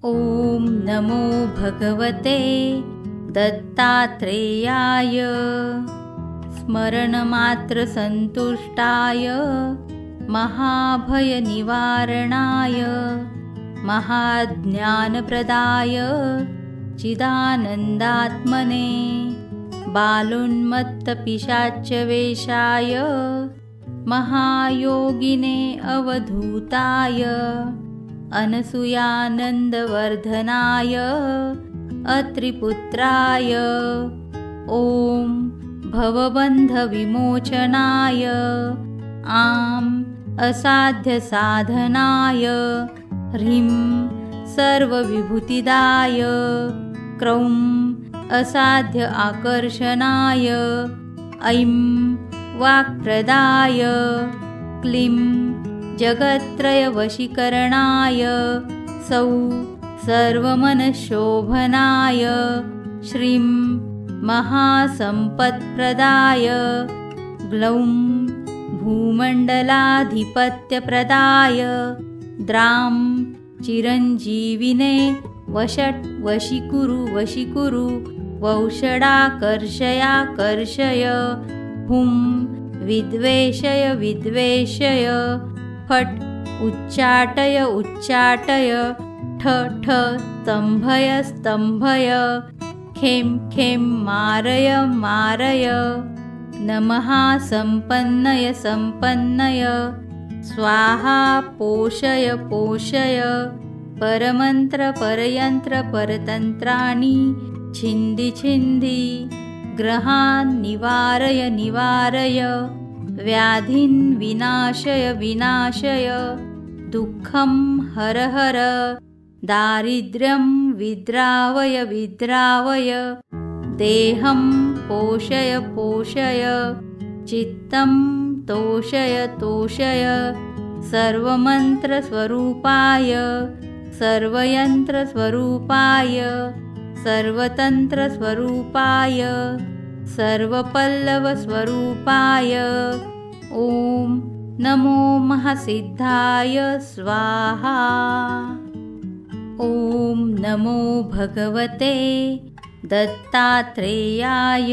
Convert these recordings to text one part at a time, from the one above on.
ॐ नमो भगवते दत्तात्रेयाय स्मरणमात्रसन्तुष्टाय महाभयनिवारणाय महाज्ञानप्रदाय चिदानन्दात्मने बालोन्मत्तपिशाच्यवेशाय महायोगिने अवधूताय अनसूयानन्दवर्धनाय अत्रिपुत्राय ॐ भवबन्धविमोचनाय आम् असाध्यसाधनाय ह्रीं सर्वविभूतिदाय क्रौं असाध्य आकर्षणाय ऐं वाक्प्रदाय क्लीं जगत्त्रयवशीकरणाय सौः सर्वमनःशोभनाय श्रीं महासम्पत्प्रदाय ग्लौं भूमण्डलाधिपत्यप्रदाय द्रां चिरञ्जीविने वशीकुरु वौषडाकर्षयाकर्षय हुं विद्वेषय फट् उच्चाटय ठ स्तम्भय खें मारय नमः सम्पन्नय स्वाहा पोषय परमन्त्रपरयन्त्रपरतन्त्राणि छिन्दि ग्रहान् निवारय व्याधिन् विनाशय दुःखं हर दारिद्र्यं विद्रावय देहं पोषय चित्तं तोषय सर्वमन्त्रस्वरूपाय सर्वयन्त्रस्वरूपाय सर्वतन्त्रस्वरूपाय सर्वपल्लवस्वरूपाय ॐ नमो महासिद्धाय स्वाहा। ॐ नमो भगवते दत्तात्रेयाय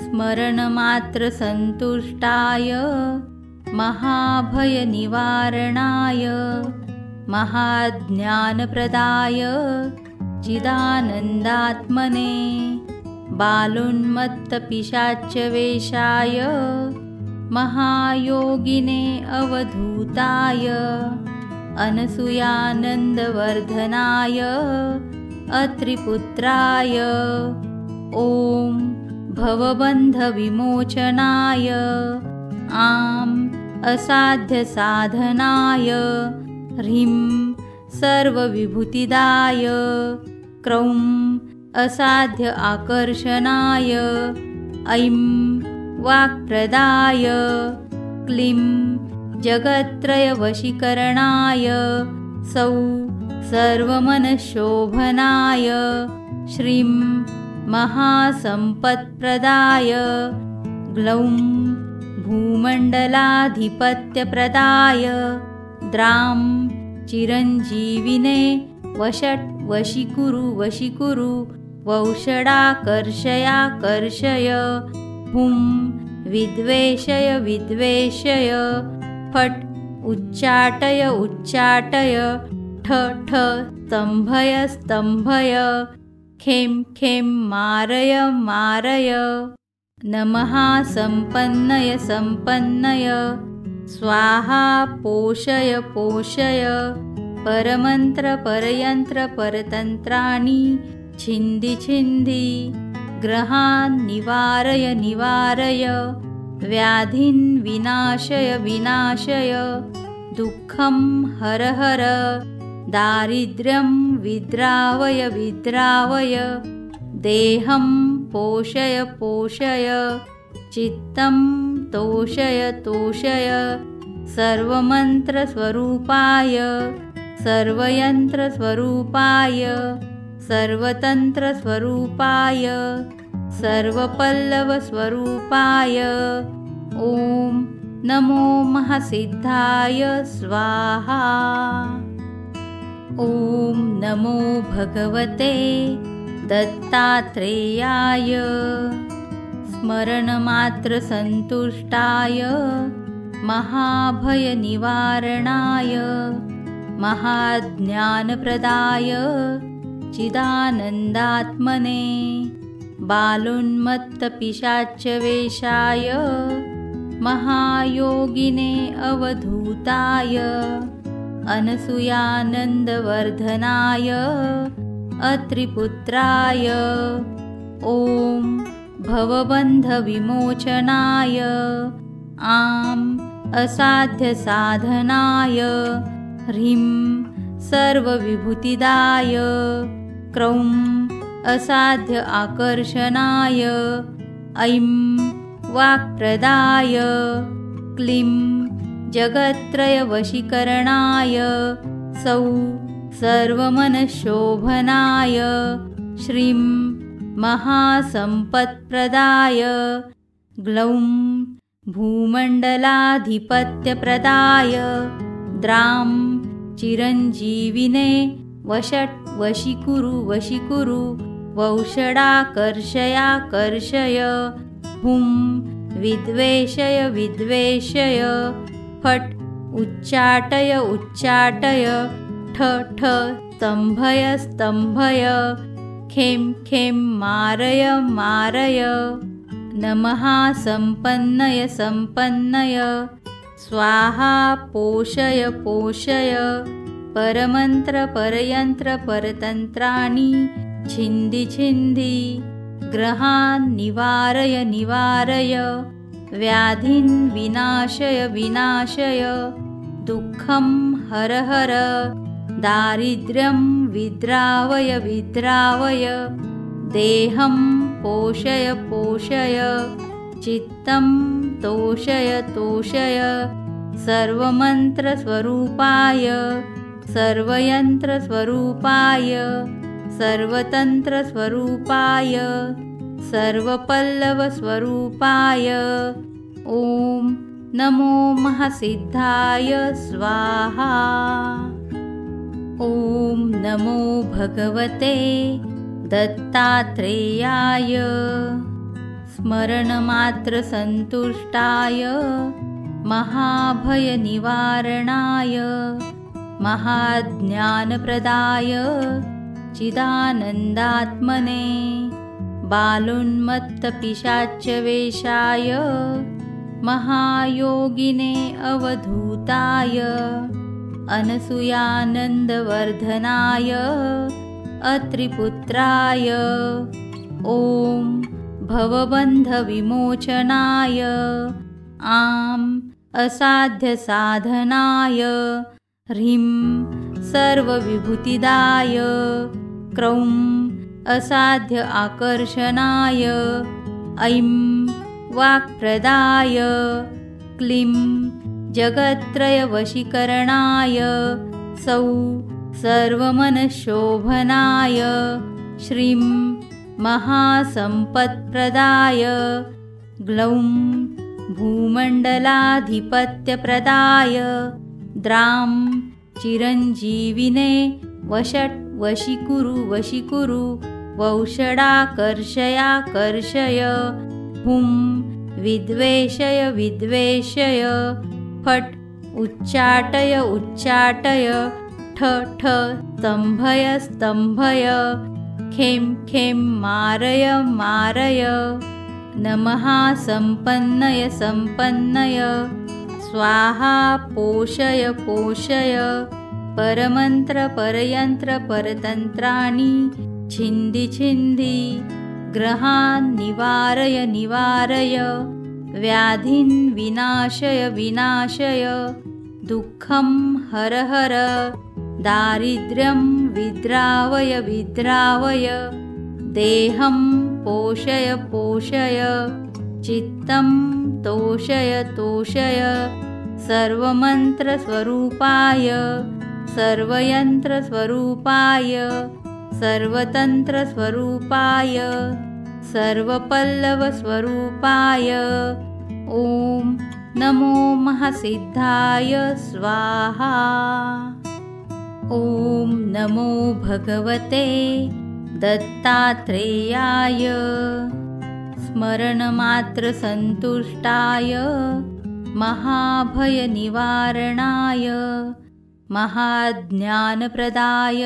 स्मरणमात्रसन्तुष्टाय महाभयनिवारणाय महाज्ञानप्रदाय चिदानन्दात्मने बालोन्मत्तपिशाच्यवेशाय महायोगिने अवधूताय अनसूयानन्दवर्धनाय अत्रिपुत्राय ॐ भवबन्धविमोचनाय आम् असाध्यसाधनाय ह्रीं सर्वविभूतिदाय क्रौं असाध्य आकर्षणाय ऐं वाक्प्रदाय क्लीं जगत्त्रयवशीकरणाय सौः सर्वमनःशोभनाय श्रीं महासम्पत्प्रदाय ग्लौं भूमण्डलाधिपत्यप्रदाय द्रां चिरञ्जीविने वशीकुरु वौषडाकर्षयाकर्षय हुं विद्वेषय फट् उच्चाटय ठ स्तम्भय खें मारय नमः सम्पन्नय स्वाहा पोषय परमन्त्रपरयन्त्रपरतन्त्राणि छिन्दि ग्रहान् निवारय व्याधिन् विनाशय दुःखं हर दारिद्र्यं विद्रावय देहं पोषय चित्तं तोषय सर्वमन्त्रस्वरूपाय सर्वयन्त्रस्वरूपाय सर्वतन्त्रस्वरूपाय सर्वपल्लवस्वरूपाय ॐ नमो महासिद्धाय स्वाहा। ॐ नमो भगवते दत्तात्रेयाय स्मरणमात्रसन्तुष्टाय महाभयनिवारणाय महाज्ञानप्रदाय चिदानन्दात्मने बालोन्मत्तपिशाच्यवेशाय महायोगिने अवधूताय अनसूयानन्दवर्धनाय अत्रिपुत्राय ॐ भवबन्धविमोचनाय आं असाध्यसाधनाय ह्रीं सर्वविभूतिदाय क्रौं असाध्य आकर्षणाय ऐं वाक्प्रदाय क्लीं जगत्त्रयवशीकरणाय सौः सर्वमनःशोभनाय श्रीं महासम्पत्प्रदाय ग्लौं भूमण्डलाधिपत्यप्रदाय द्रां चिरञ्जीविने वशीकुरु वौषडाकर्षयाकर्षय हुं विद्वेषय फट् उच्चाटय ठ स्तम्भय खें मारय नमः सम्पन्नय स्वाहा पोषय परयन्त्रपरतन्त्राणि छिन्धि ग्रहान् निवारय व्याधिन् विनाशय दुःखं हर दारिद्र्यं विद्रावय देहं पोषय चित्तं तोषय सर्वमन्त्रस्वरूपाय सर्वयन्त्रस्वरूपाय सर्वतन्त्रस्वरूपाय सर्वपल्लवस्वरूपाय ॐ नमो महासिद्धाय स्वाहा। ॐ नमो भगवते दत्तात्रेयाय स्मरणमात्रसन्तुष्टाय महाभयनिवारणाय महाज्ञानप्रदाय चिदानन्दात्मने बालोन्मत्तपिशाच्यवेशाय महायोगिने अवधूताय अनसूयानन्दवर्धनाय अत्रिपुत्राय ॐ भवबन्धविमोचनाय आं असाध्यसाधनाय ह्रीं सर्वविभूतिदाय क्रौं असाध्य आकर्षणाय ऐं वाक्प्रदाय क्लीं जगत्त्रयवशीकरणाय सौः सर्वमनःशोभनाय श्रीं महासम्पत्प्रदाय ग्लौं भूमण्डलाधिपत्यप्रदाय द्रां चिरञ्जीविने वशीकुरु वौषडाकर्षयाकर्षय हुं विद्वेषय फट् उच्चाटय ठ स्तम्भय खें मारय नमः सम्पन्नय स्वाहा पोषय परयन्त्रपरतन्त्राणि छिन्धि ग्रहान् निवारय व्याधिन् विनाशय दुःखं हर दारिद्र्यं विद्रावय देहं पोषय चित्तं तोषय सर्वमन्त्रस्वरूपाय सर्वयन्त्रस्वरूपाय सर्वतन्त्रस्वरूपाय सर्वपल्लवस्वरूपाय ॐ नमो महासिद्धाय स्वाहा। ॐ नमो भगवते दत्तात्रेयाय स्मरणमात्रसन्तुष्टाय महाभयनिवारणाय महाज्ञानप्रदाय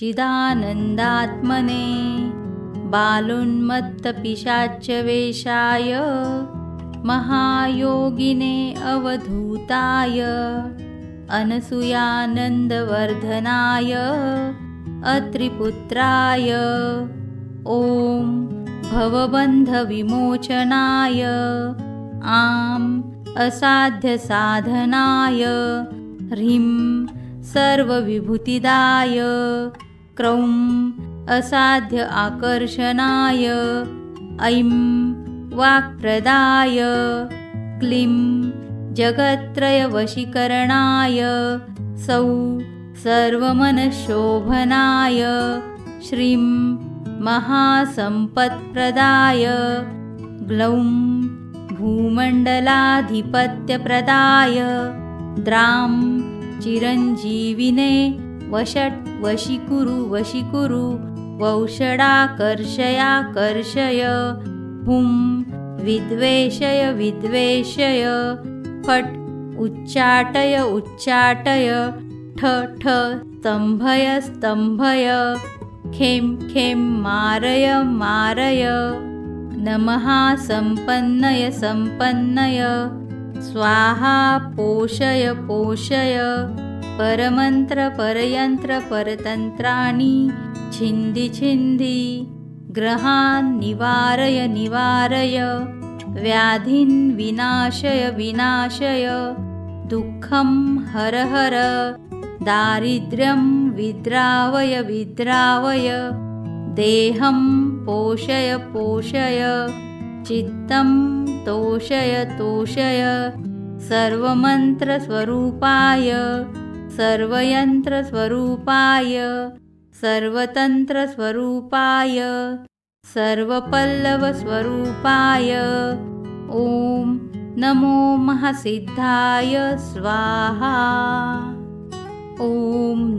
चिदानन्दात्मने बालोन्मत्तपिशाच्यवेशाय महायोगिने अवधूताय अनसूयानन्दवर्धनाय अत्रिपुत्राय ॐ भवबन्धविमोचनाय आं असाध्यसाधनाय ह्रीं सर्वविभूतिदाय क्रौं असाध्य आकर्षणाय ऐं वाक्प्रदाय क्लीं जगत्त्रयवशीकरणाय सौः सर्वमनःशोभनाय श्रीं महासम्पत्प्रदाय ग्लौं भूमण्डलाधिपत्यप्रदाय द्रां चिरञ्जीविने वशीकुरु वौषडाकर्षयाकर्षय हुं विद्वेषय फट् उच्चाटय ठ स्तम्भय खें मारय नमः सम्पन्नय स्वाहा पोषय परयन्त्र परतन्त्राणि छिन्धि ग्रहान् निवारय व्याधिन् विनाशय दुःखं हर दारिद्र्यं विद्रावय देहं पोषय चित्तं तोषय सर्वमन्त्रस्वरूपाय सर्वयन्त्रस्वरूपाय सर्वतन्त्रस्वरूपाय सर्वपल्लवस्वरूपाय ॐ नमो महासिद्धाय स्वाहा। ॐ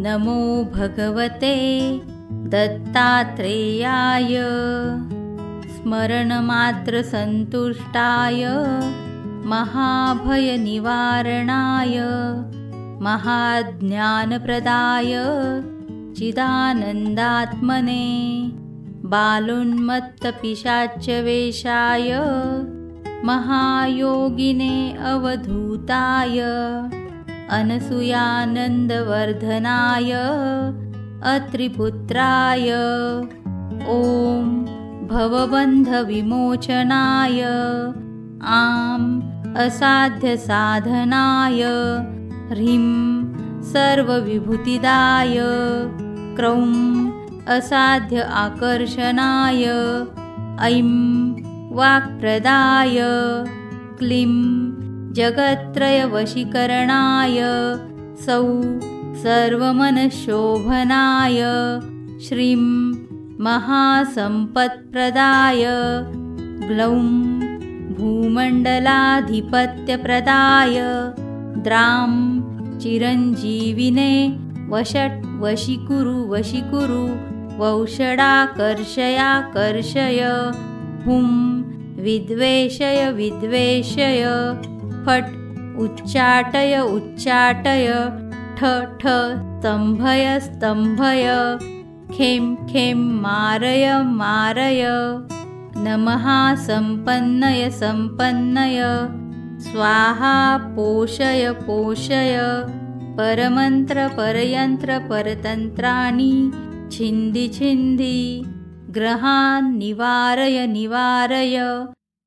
नमो भगवते दत्तात्रेयाय स्मरणमात्रसन्तुष्टाय महाभयनिवारणाय महाज्ञानप्रदाय चिदानन्दात्मने बालोन्मत्तपिशाच्यवेशाय महायोगिने अवधूताय अनसूयानन्दवर्धनाय अत्रिपुत्राय ॐ भवबन्धविमोचनाय आं असाध्यसाधनाय ह्रीं सर्वविभूतिदाय क्रौं असाध्य आकर्षणाय ऐं वाक्प्रदाय क्लीं जगत्त्रयवशीकरणाय सौः सर्वमनःशोभनाय श्रीं महासम्पत्प्रदाय ग्लौं भूमण्डलाधिपत्यप्रदाय द्रां चिरञ्जीविने वशीकुरु वौषडाकर्षयाकर्षय हुं विद्वेषय फट् उच्चाटय ठ स्तम्भय खें मारय नमः सम्पन्नय स्वाहा पोषय परयन्त्र परतन्त्राणि छिन्धि ग्रहान् निवारय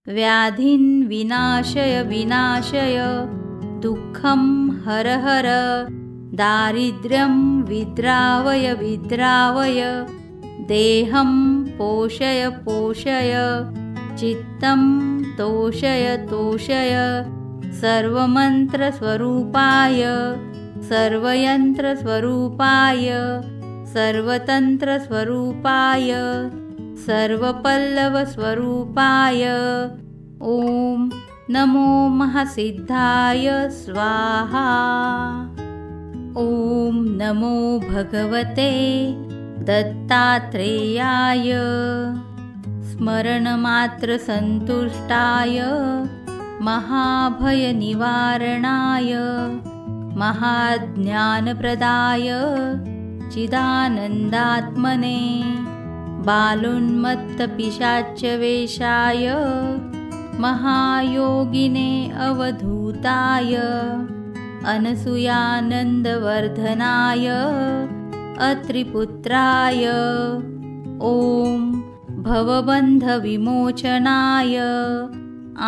व्याधिन् विनाशय दुःखं हर दारिद्र्यं विद्रावय देहं पोषय चित्तं तोषय सर्वमन्त्रस्वरूपाय सर्वयन्त्रस्वरूपाय सर्वतन्त्रस्वरूपाय सर्वपल्लवस्वरूपाय ॐ नमो महासिद्धाय स्वाहा। ॐ नमो भगवते दत्तात्रेयाय स्मरणमात्रसन्तुष्टाय महाभयनिवारणाय महाज्ञानप्रदाय चिदानन्दात्मने बालोन्मत्तपिशाच्यवेशाय महायोगिने अवधूताय अनसूयानन्दवर्धनाय अत्रिपुत्राय ॐ भवबन्धविमोचनाय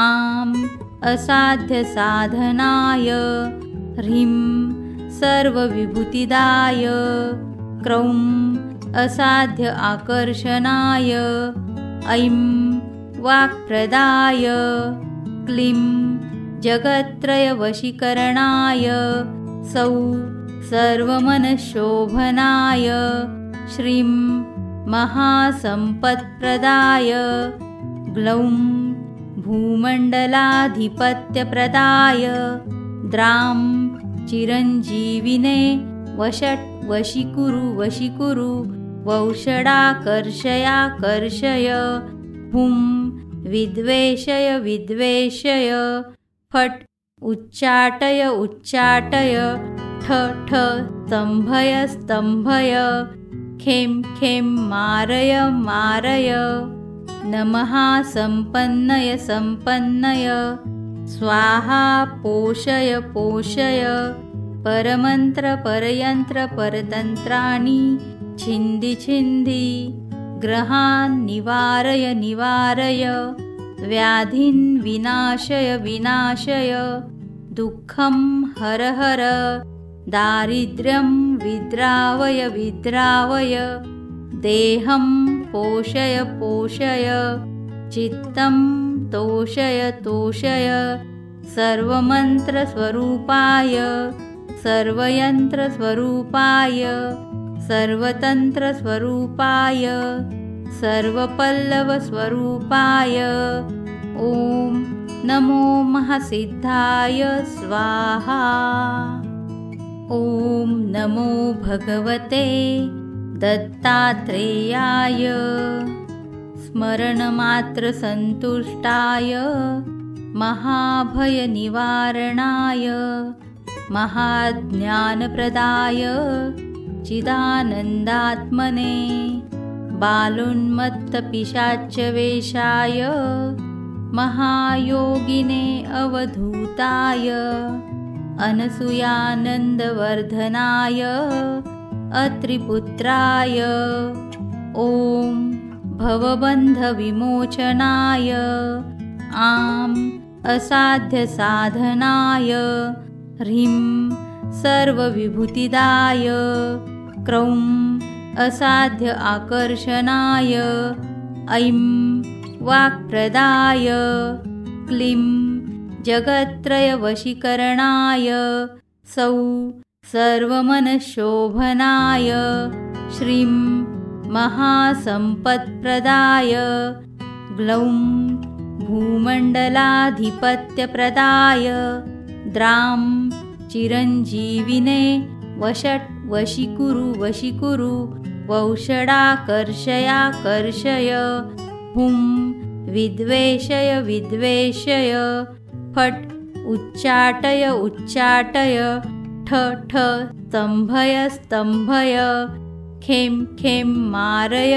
आं असाध्यसाधनाय ह्रीं सर्वविभूतिदाय क्रौं असाध्य आकर्षणाय ऐं वाक्प्रदाय क्लीं जगत्त्रयवशीकरणाय सौः सर्वमनःशोभनाय श्रीं महासम्पत्प्रदाय ग्लौं भूमण्डलाधिपत्यप्रदाय द्रां चिरञ्जीविने वशीकुरु वौषडाकर्षयाकर्षय हुं विद्वेषय फट् उच्चाटय ठ स्तम्भय खें मारय नमः सम्पन्नय स्वाहा पोषय परयन्त्रपरतन्त्राणि छिन्धि ग्रहान् निवारय व्याधिन् विनाशय दुःखं हर दारिद्र्यं विद्रावय देहं पोषय चित्तं तोषय सर्वमन्त्रस्वरूपाय सर्वयन्त्रस्वरूपाय सर्वतन्त्रस्वरूपाय सर्वपल्लवस्वरूपाय ॐ नमो महासिद्धाय स्वाहा। ॐ नमो भगवते दत्तात्रेयाय स्मरणमात्रसन्तुष्टाय महाभयनिवारणाय महाज्ञानप्रदाय चिदानन्दात्मने बालोन्मत्तपिशाच्यवेशाय महायोगिने अवधूताय अनसूयानन्दवर्धनाय अत्रिपुत्राय ॐ भवबन्धविमोचनाय आं असाध्यसाधनाय ह्रीं सर्वविभूतिदाय क्रौं असाध्य आकर्षणाय ऐं वाक्प्रदाय क्लीं जगत्त्रयवशीकरणाय सौः सर्वमनःशोभनाय श्रीं महासम्पत्प्रदाय ग्लौं भूमण्डलाधिपत्यप्रदाय द्रां चिरञ्जीविने वशीकुरु वौषडाकर्षयाकर्षय हुं विद्वेषय फट् उच्चाटय ठ स्तम्भय खें मारय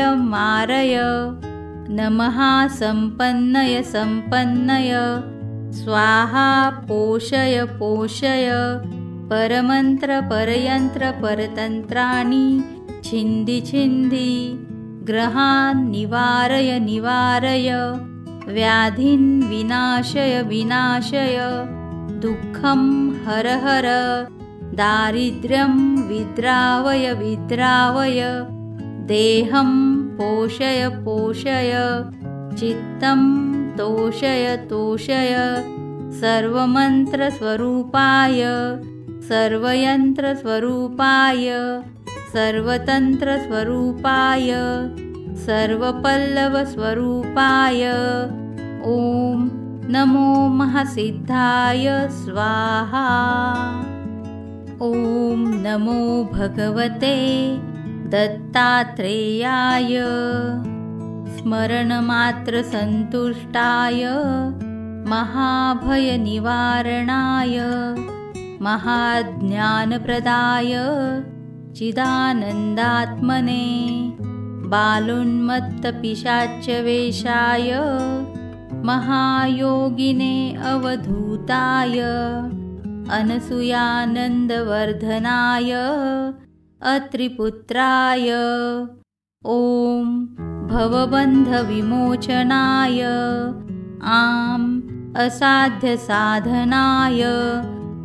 नमः सम्पन्नय स्वाहा पोषय परयन्त्रपरतन्त्राणि छिन्धि ग्रहान् निवारय व्याधिन् विनाशय दुःखं हर दारिद्र्यं विद्रावय देहं पोषय चित्तं तोषय सर्वमन्त्रस्वरूपाय सर्वयन्त्रस्वरूपाय सर्वतन्त्रस्वरूपाय सर्वपल्लवस्वरूपाय ॐ नमो महासिद्धाय स्वाहा। ॐ नमो भगवते दत्तात्रेयाय स्मरणमात्रसन्तुष्टाय महाभयनिवारणाय महाज्ञानप्रदाय चिदानन्दात्मने बालोन्मत्तपिशाच्यवेशाय महायोगिने अवधूताय अनसूयानन्दवर्धनाय अत्रिपुत्राय ॐ भवबन्धविमोचनाय आं असाध्यसाधनाय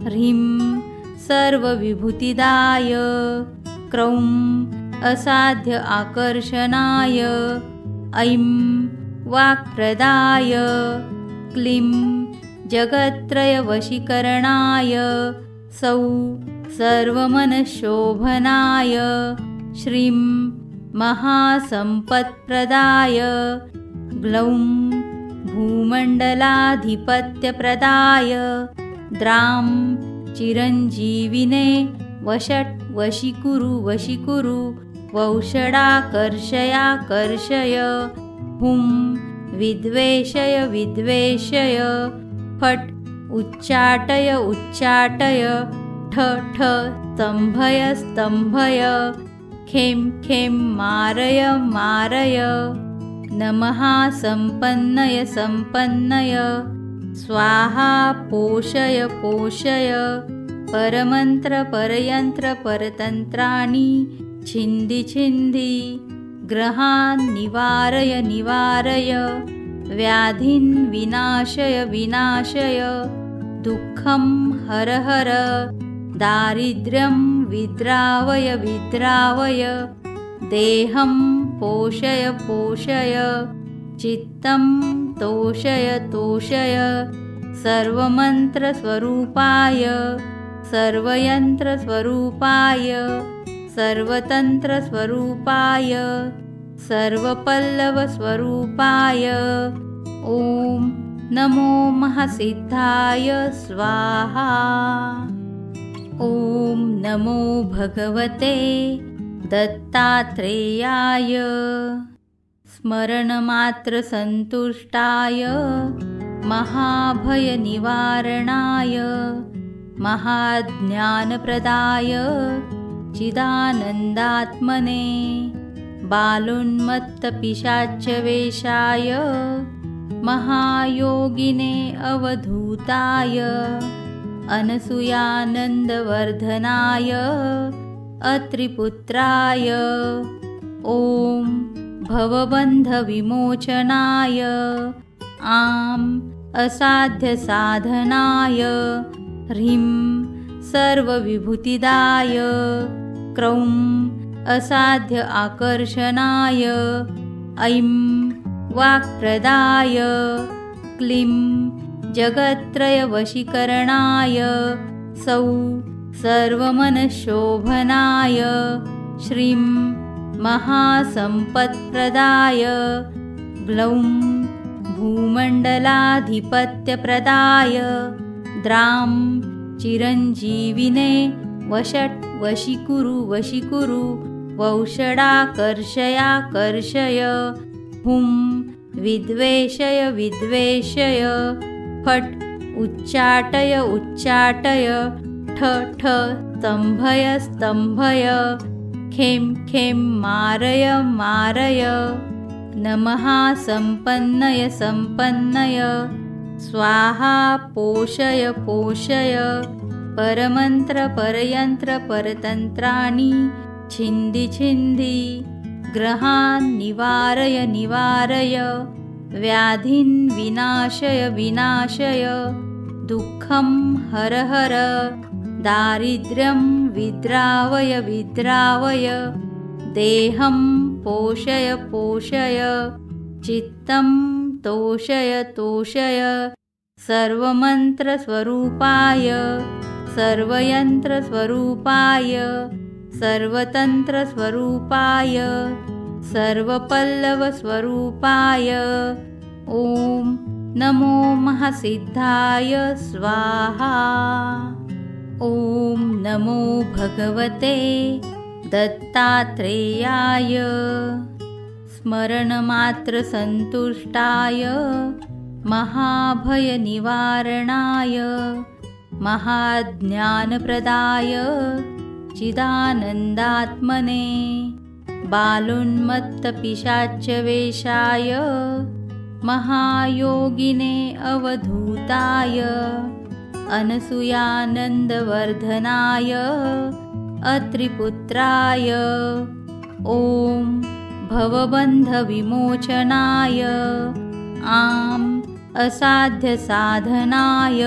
ह्रीं सर्वविभूतिदाय क्रौं असाध्य आकर्षणाय ऐं वाक्प्रदाय क्लीं जगत्त्रयवशीकरणाय सौं सर्वमनःशोभनाय श्रीं महासम्पत्प्रदाय ग्लौं भूमण्डलाधिपत्यप्रदाय द्रां चिरञ्जीविने वषट् वशीकुरु वौषडाकर्षयाकर्षय हुं विद्वेषय फट् उच्चाटय ठ स्तम्भय खें मारय नमः सम्पन्नय स्वाहा पोषय परयन्त्र परतन्त्राणि छिन्धि ग्रहान् निवारय व्याधिन् विनाशय दुःखं हर दारिद्र्यं विद्रावय देहं पोषय चित्तं तोषय सर्वमन्त्रस्वरूपाय सर्वयन्त्रस्वरूपाय सर्वतन्त्रस्वरूपाय सर्वपल्लवस्वरूपाय ॐ नमो महासिद्धाय स्वाहा। ॐ नमो भगवते दत्तात्रेयाय स्मरणमात्रसन्तुष्टाय महाभयनिवारणाय महाज्ञानप्रदाय चिदानन्दात्मने बालोन्मत्तपिशाच्यवेशाय महायोगिने अवधूताय अनसूयानन्दवर्धनाय अत्रिपुत्राय ॐ भवबन्धविमोचनाय आं असाध्यसाधनाय ह्रीं सर्वविभूतिदाय क्रौं असाध्य आकर्षणाय ऐं वाक्प्रदाय क्लीं जगत्त्रयवशीकरणाय सौं सर्वमनःशोभनाय श्रीं महासम्पत्प्रदाय ग्लौं भूमण्डलाधिपत्यप्रदाय द्रां चिरञ्जीविने वषट् वशीकुरु वौषडाकर्षयाकर्षय हुं विद्वेषय फट् उच्चाटय ठ स्तम्भय खें मारय नमः सम्पन्नय स्वाहा पोषय परयन्त्र परतन्त्राणि छिन्धि ग्रहान् निवारय व्याधिन् विनाशय दुःखं हर दारिद्र्यं विद्रावय देहं पोषय चित्तं तोषय सर्वमन्त्रस्वरूपाय सर्वयन्त्रस्वरूपाय सर्वतन्त्रस्वरूपाय सर्वपल्लवस्वरूपाय ॐ नमो महासिद्धाय स्वाहा। ॐ नमो भगवते दत्तात्रेयाय स्मरणमात्रसन्तुष्टाय महाभयनिवारणाय महाज्ञानप्रदाय चिदानन्दात्मने बालोन्मत्तपिशाच्यवेशाय महायोगिने अवधूताय अनसूयानन्दवर्धनाय अत्रिपुत्राय ॐ भवबन्धविमोचनाय आं असाध्यसाधनाय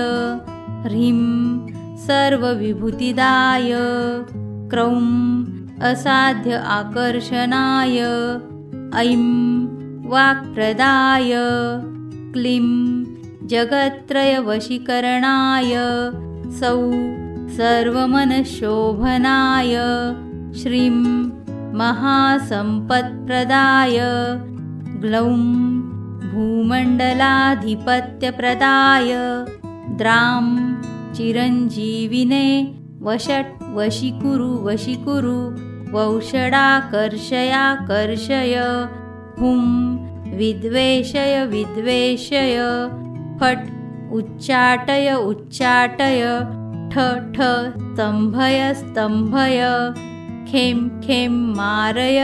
ह्रीं सर्वविभूतिदाय क्रौं असाध्य आकर्षणाय ऐं वाक्प्रदाय क्लीं जगत्त्रयवशीकरणाय सौः सर्वमनःशोभनाय श्रीं महासम्पत्प्रदाय ग्लौं भूमण्डलाधिपत्यप्रदाय द्रां चिरञ्जीविने वशीकुरु वौषडाकर्षयाकर्षय हुं विद्वेषय फट् उच्चाटय ठ स्तम्भय खें मारय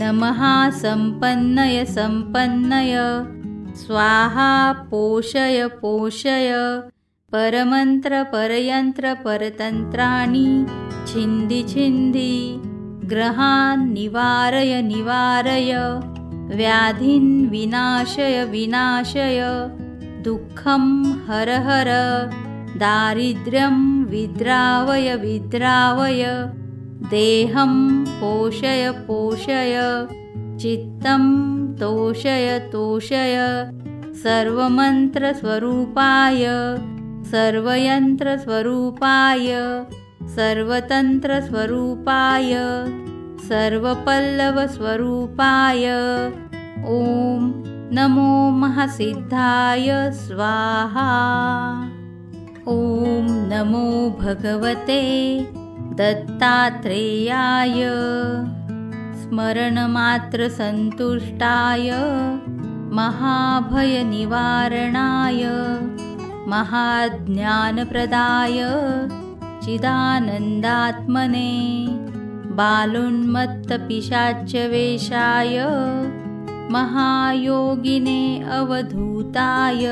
नमः संपन्नय स्वाहा पोषय परमन्त्र परयन्त्र परतन्त्राणि छिन्धि ग्रहान् निवारय व्याधिन् विनाशय दुःखं हर दारिद्र्यं विद्रावय देहं पोषय चित्तं तोषय सर्वमन्त्रस्वरूपाय सर्वयन्त्रस्वरूपाय सर्वतन्त्रस्वरूपाय सर्वपल्लवस्वरूपाय ॐ नमो महासिद्धाय स्वाहा। ॐ नमो भगवते दत्तात्रेयाय स्मरणमात्रसन्तुष्टाय महाभयनिवारणाय महाज्ञानप्रदाय चिदानन्दात्मने बालोन्मत्तपिशाच्यवेशाय महायोगिने अवधूताय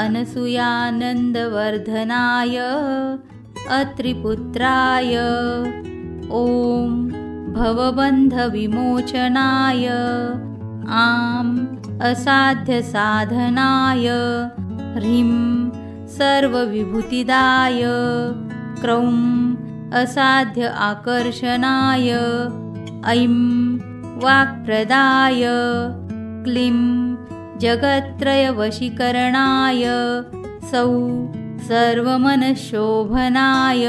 अनसूयानन्दवर्धनाय अत्रिपुत्राय ॐ भवबन्धविमोचनाय आं असाध्यसाधनाय ह्रीं सर्वविभूतिदाय क्रौं असाध्य आकर्षणाय ऐं वाक्प्रदाय क्लीं जगत्त्रयवशीकरणाय सौः सर्वमनःशोभनाय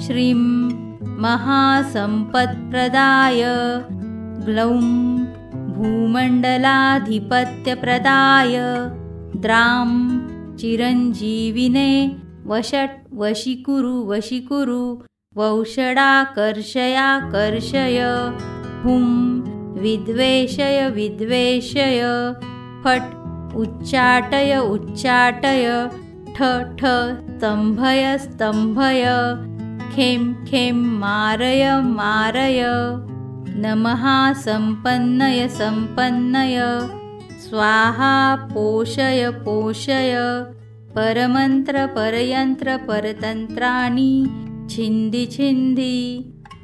श्रीं महासम्पत्प्रदाय ग्लौं भूमण्डलाधिपत्यप्रदाय द्रां चिरञ्जीविने वशीकुरु वौषडाकर्षयाकर्षय हुं विद्वेषय फट् उच्चाटय ठ स्तम्भय खें मारय नमः संपन्नय स्वाहा पोषय परमन्त्र परयन्त्र परतन्त्राणि छिन्धि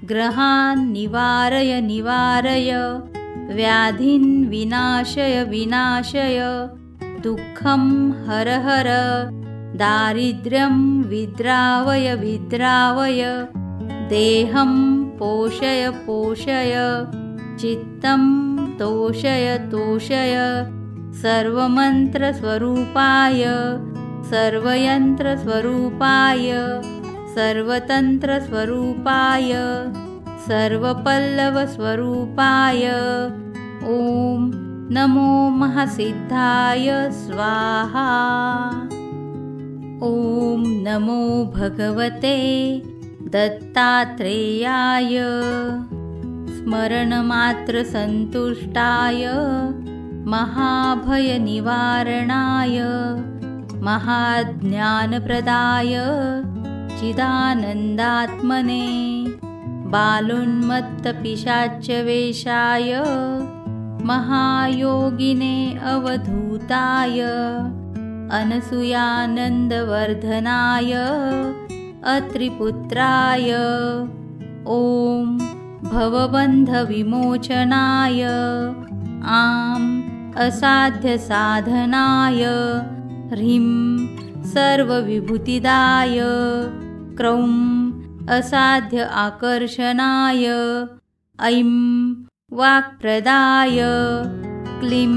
ग्रहान् निवारय व्याधिन् विनाशय दुःखं हर दारिद्र्यं विद्रावय देहं पोषय चित्तं तोषय सर्वमन्त्रस्वरूपाय सर्वयन्त्रस्वरूपाय सर्वतन्त्रस्वरूपाय सर्वपल्लवस्वरूपाय ॐ नमो महासिद्धाय स्वाहा। ॐ नमो भगवते दत्तात्रेयाय स्मरणमात्रसन्तुष्टाय महाभयनिवारणाय महाज्ञानप्रदाय चिदानन्दात्मने बालोन्मत्तपिशाच्यवेशाय महायोगिने अवधूताय अनसूयानन्दवर्धनाय अत्रिपुत्राय ॐ भवबन्धविमोचनाय आम् असाध्यसाधनाय ह्रीं सर्वविभूतिदाय क्रौं असाध्य आकर्षणाय ऐं वाक्प्रदाय क्लीं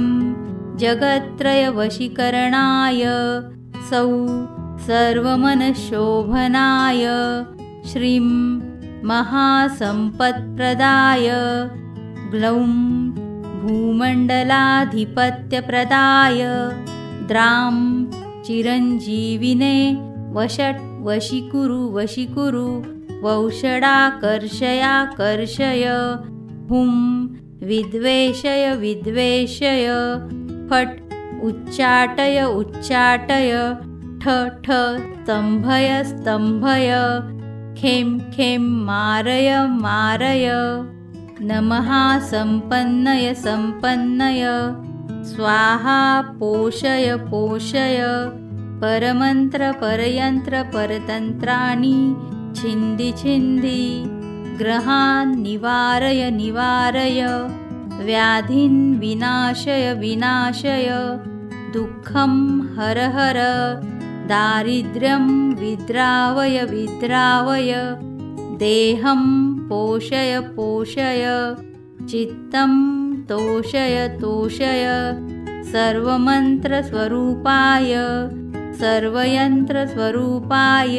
जगत्त्रयवशीकरणाय सौः सर्वमनःशोभनाय श्रीं महासम्पत्प्रदाय ग्लौं भूमण्डलाधिपत्यप्रदाय द्रां चिरञ्जीविने वशीकुरु वौषडाकर्षयाकर्षय हुं विद्वेषय फट् उच्चाटय ठ स्तम्भय खें मारय नमः सम्पन्नय स्वाहा पोषय परमन्त्रपरयन्त्रपरतन्त्राणि छिन्दि ग्रहान् निवारय व्याधिन् विनाशय दुःखं हर दारिद्र्यं विद्रावय देहं पोषय चित्तं तोषय सर्वमन्त्रस्वरूपाय सर्वयन्त्रस्वरूपाय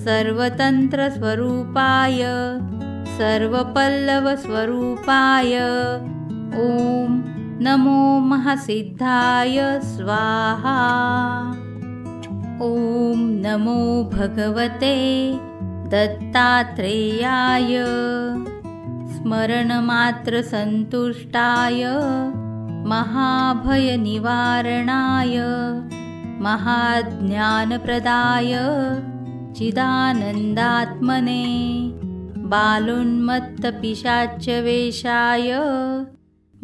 सर्वतन्त्रस्वरूपाय सर्वपल्लवस्वरूपाय ॐ नमो महासिद्धाय स्वाहा। ॐ नमो भगवते दत्तात्रेयाय स्मरणमात्रसन्तुष्टाय महाभयनिवारणाय महाज्ञानप्रदाय चिदानन्दात्मने बालोन्मत्तपिशाच्यवेशाय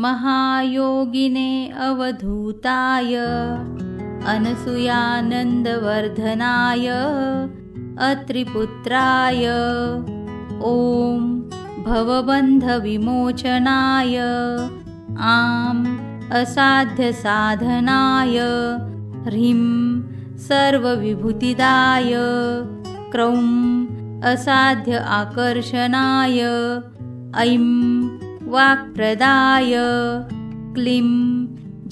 महायोगिने अवधूताय अनसूयानन्दवर्धनाय अत्रिपुत्राय ॐ भवबन्धविमोचनाय आम् असाध्यसाधनाय ह्रीं सर्वविभूतिदाय क्रौं असाध्य आकर्षणाय ऐं वाक्प्रदाय क्लीं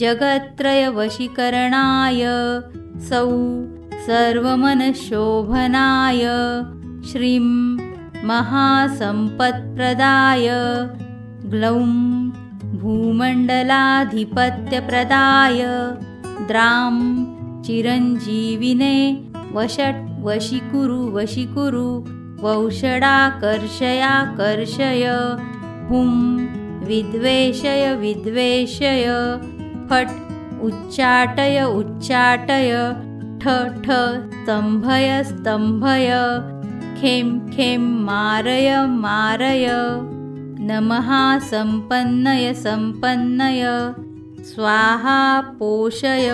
जगत्त्रयवशीकरणाय सौः सर्वमनःशोभनाय श्रीं महासम्पत्प्रदाय ग्लौं भूमण्डलाधिपत्यप्रदाय द्रां चिरञ्जीविने वशीकुरु वौषडाकर्षयाकर्षय हुं विद्वेषय फट् उच्चाटय ठ स्तम्भय खें मारय नमः सम्पन्नय स्वाहा पोषय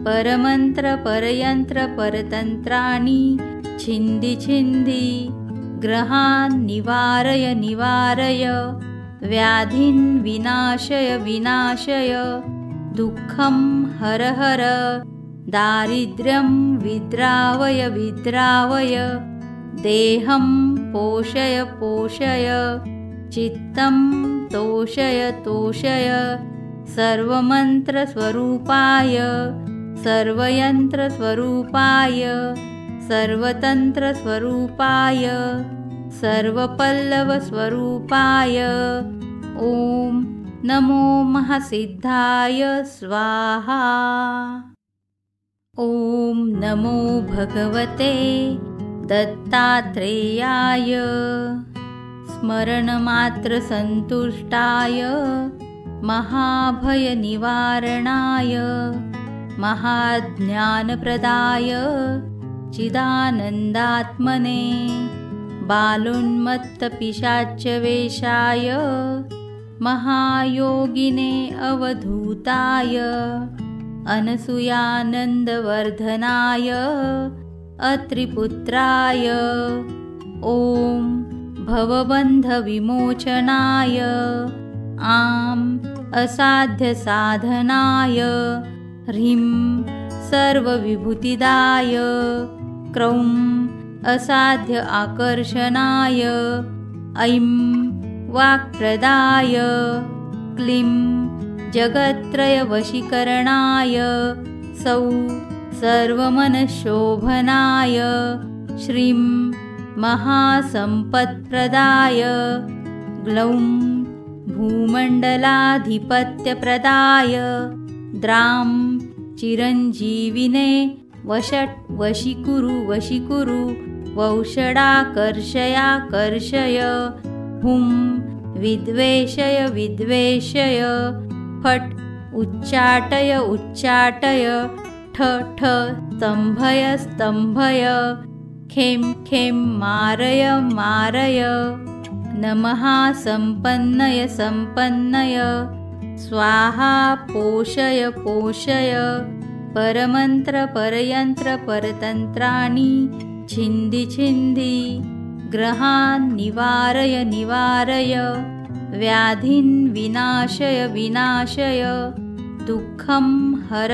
परमन्त्रपरयन्त्रपरतन्त्राणि छिन्दि ग्रहान् निवारय व्याधिन् विनाशय दुःखं हर दारिद्र्यं विद्रावय देहं पोषय चित्तं तोषय सर्वमन्त्रस्वरूपाय सर्वयन्त्रस्वरूपाय सर्वतन्त्रस्वरूपाय सर्वपल्लवस्वरूपाय ॐ नमो महासिद्धाय स्वाहा। ॐ नमो भगवते दत्तात्रेयाय स्मरणमात्रसन्तुष्टाय महाभयनिवारणाय महाज्ञानप्रदाय चिदानन्दात्मने बालोन्मत्तपिशाच्यवेशाय महायोगिने अवधूताय अनसूयानन्दवर्धनाय अत्रिपुत्राय ॐ भवबन्धविमोचनाय आं असाध्यसाधनाय ह्रीं सर्वविभूतिदाय क्रौं असाध्य आकर्षणाय ऐं वाक्प्रदाय क्लीं जगत्त्रयवशीकरणाय सौः सर्वमनःशोभनाय श्रीं महासम्पत्प्रदाय ग्लौं भूमण्डलाधिपत्यप्रदाय द्रां चिरञ्जीविने वशीकुरु वौषडाकर्षयाकर्षय हुं विद्वेषय फट् उच्चाटय ठ स्तम्भय खें मारय नमः सम्पन्नय स्वाहा पोषय परमन्त्र परतन्त्राणि छिन्धि ग्रहान् निवारय व्याधिन् विनाशय दुःखं हर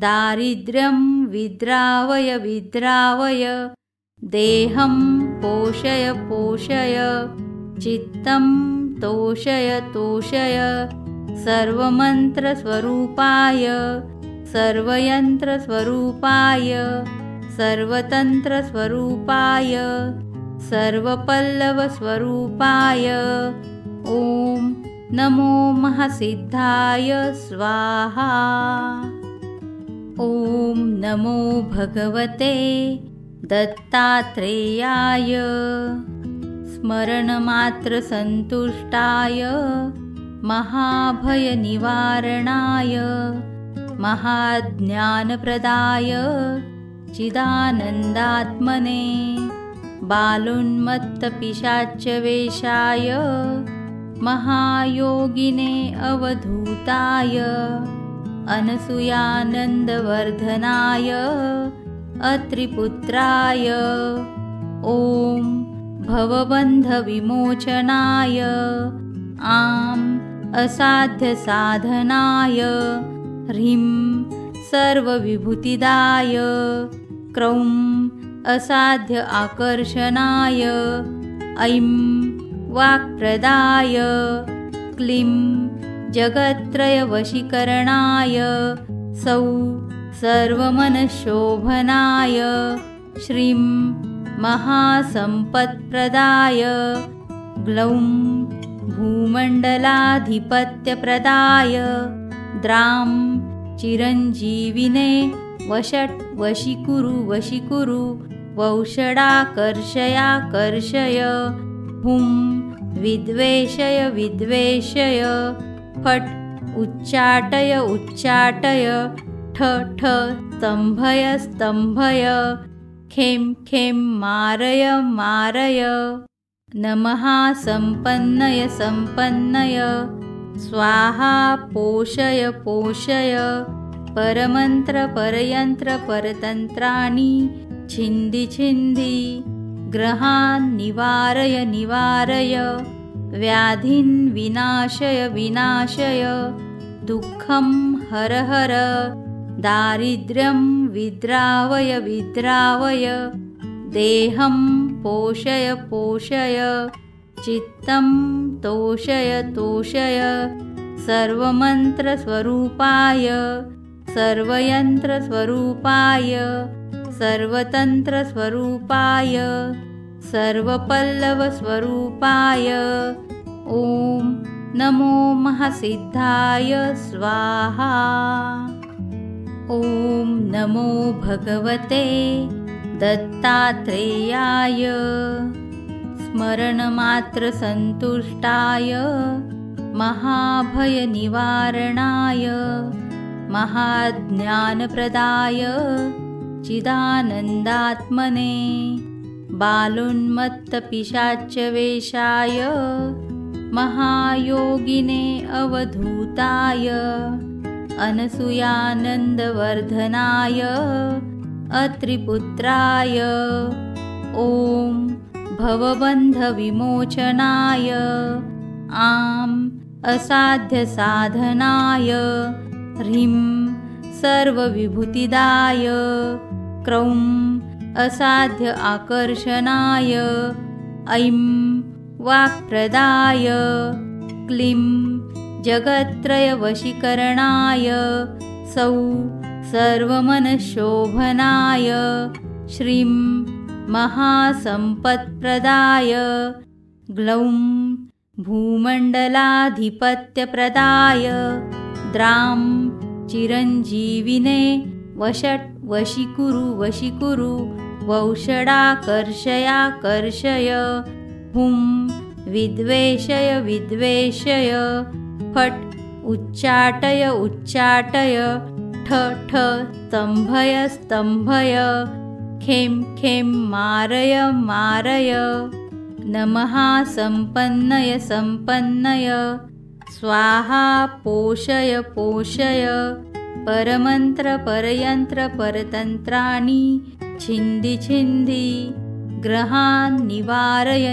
दारिद्र्यं विद्रावय देहं पोषय चित्तं तोषय सर्वमन्त्रस्वरूपाय सर्वयन्त्रस्वरूपाय सर्वतन्त्रस्वरूपाय सर्वपल्लवस्वरूपाय ॐ नमो महासिद्धाय स्वाहा। ॐ नमो भगवते दत्तात्रेयाय स्मरणमात्रसन्तुष्टाय महाभयनिवारणाय महाज्ञानप्रदाय चिदानन्दात्मने बालोन्मत्तपिशाच्यवेशाय महायोगिने अवधूताय अनसूयानन्दवर्धनाय अत्रिपुत्राय ॐ भवबन्धविमोचनाय आं असाध्यसाधनाय ह्रीं सर्वविभूतिदाय क्रौं असाध्य आकर्षणाय ऐं वाक्प्रदाय क्लीं जगत्त्रयवशीकरणाय सौः सर्वमनःशोभनाय श्रीं महासम्पत्प्रदाय ग्लौं भूमण्डलाधिपत्यप्रदाय द्रां चिरञ्जीविने वशीकुरु वौषडाकर्षयाकर्षय हुं विद्वेषय फट् उच्चाटय ठ स्तम्भय खें मारय नमः सम्पन्नय स्वाहा पोषय परमन्त्र परतन्त्राणि छिन्धि ग्रहान् निवारय व्याधिन् विनाशय दुःखं हर दारिद्र्यं विद्रावय देहं पोषय चित्तं तोषय सर्वमन्त्रस्वरूपाय सर्वयन्त्रस्वरूपाय सर्वतन्त्रस्वरूपाय सर्वपल्लवस्वरूपाय ॐ नमो महासिद्धाय स्वाहा। ॐ नमो भगवते दत्तात्रेयाय स्मरणमात्रसन्तुष्टाय महाभयनिवारणाय महाज्ञानप्रदाय चिदानन्दात्मने बालोन्मत्तपिशाच्यवेशाय महायोगिने अवधूताय अनसूयानन्दवर्धनाय अत्रिपुत्राय ॐ भवबन्धविमोचनाय आं असाध्यसाधनाय ह्रीं सर्वविभूतिदाय क्रौं असाध्य आकर्षणाय ऐं वाक्प्रदाय क्लीं जगत्त्रयवशीकरणाय सौः सर्वमनःशोभनाय श्रीं महासम्पत्प्रदाय ग्लौं भूमण्डलाधिपत्यप्रदाय द्रां चिरञ्जीविने वशीकुरु वौषडाकर्षयाकर्षय हुं विद्वेषय फट् उच्चाटय ठ स्तम्भय खें मारय नमः सम्पन्नय स्वाहा पोषय परयन्त्र परतन्त्राणि छिन्धि ग्रहान् निवारय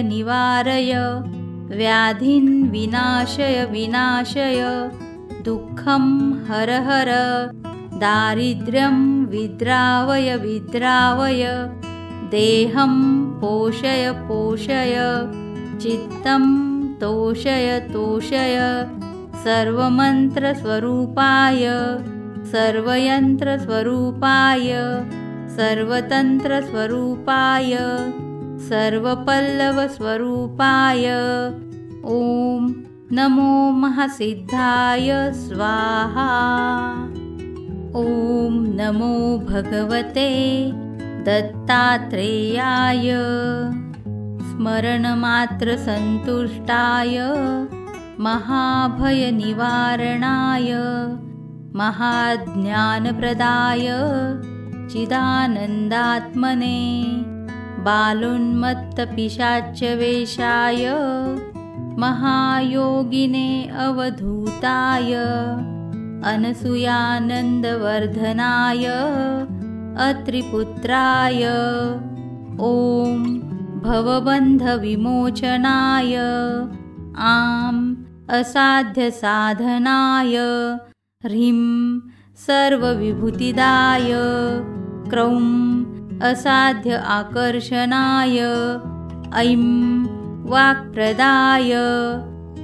व्याधिन् विनाशय दुःखं हर दारिद्र्यं विद्रावय देहं पोषय चित्तं तोषय सर्वमन्त्रस्वरूपाय सर्वयन्त्रस्वरूपाय सर्वतन्त्रस्वरूपाय सर्वपल्लवस्वरूपाय ॐ नमो महासिद्धाय स्वाहा। ॐ नमो भगवते दत्तात्रेयाय स्मरणमात्रसन्तुष्टाय महाभयनिवारणाय महाज्ञानप्रदाय चिदानन्दात्मने बालोन्मत्तपिशाच्यवेशाय महायोगिने अवधूताय अनसूयानन्दवर्धनाय अत्रिपुत्राय ॐ भवबन्धविमोचनाय आं असाध्यसाधनाय ह्रीं सर्वविभूतिदाय क्रौं असाध्य आकर्षणाय ऐं वाक्प्रदाय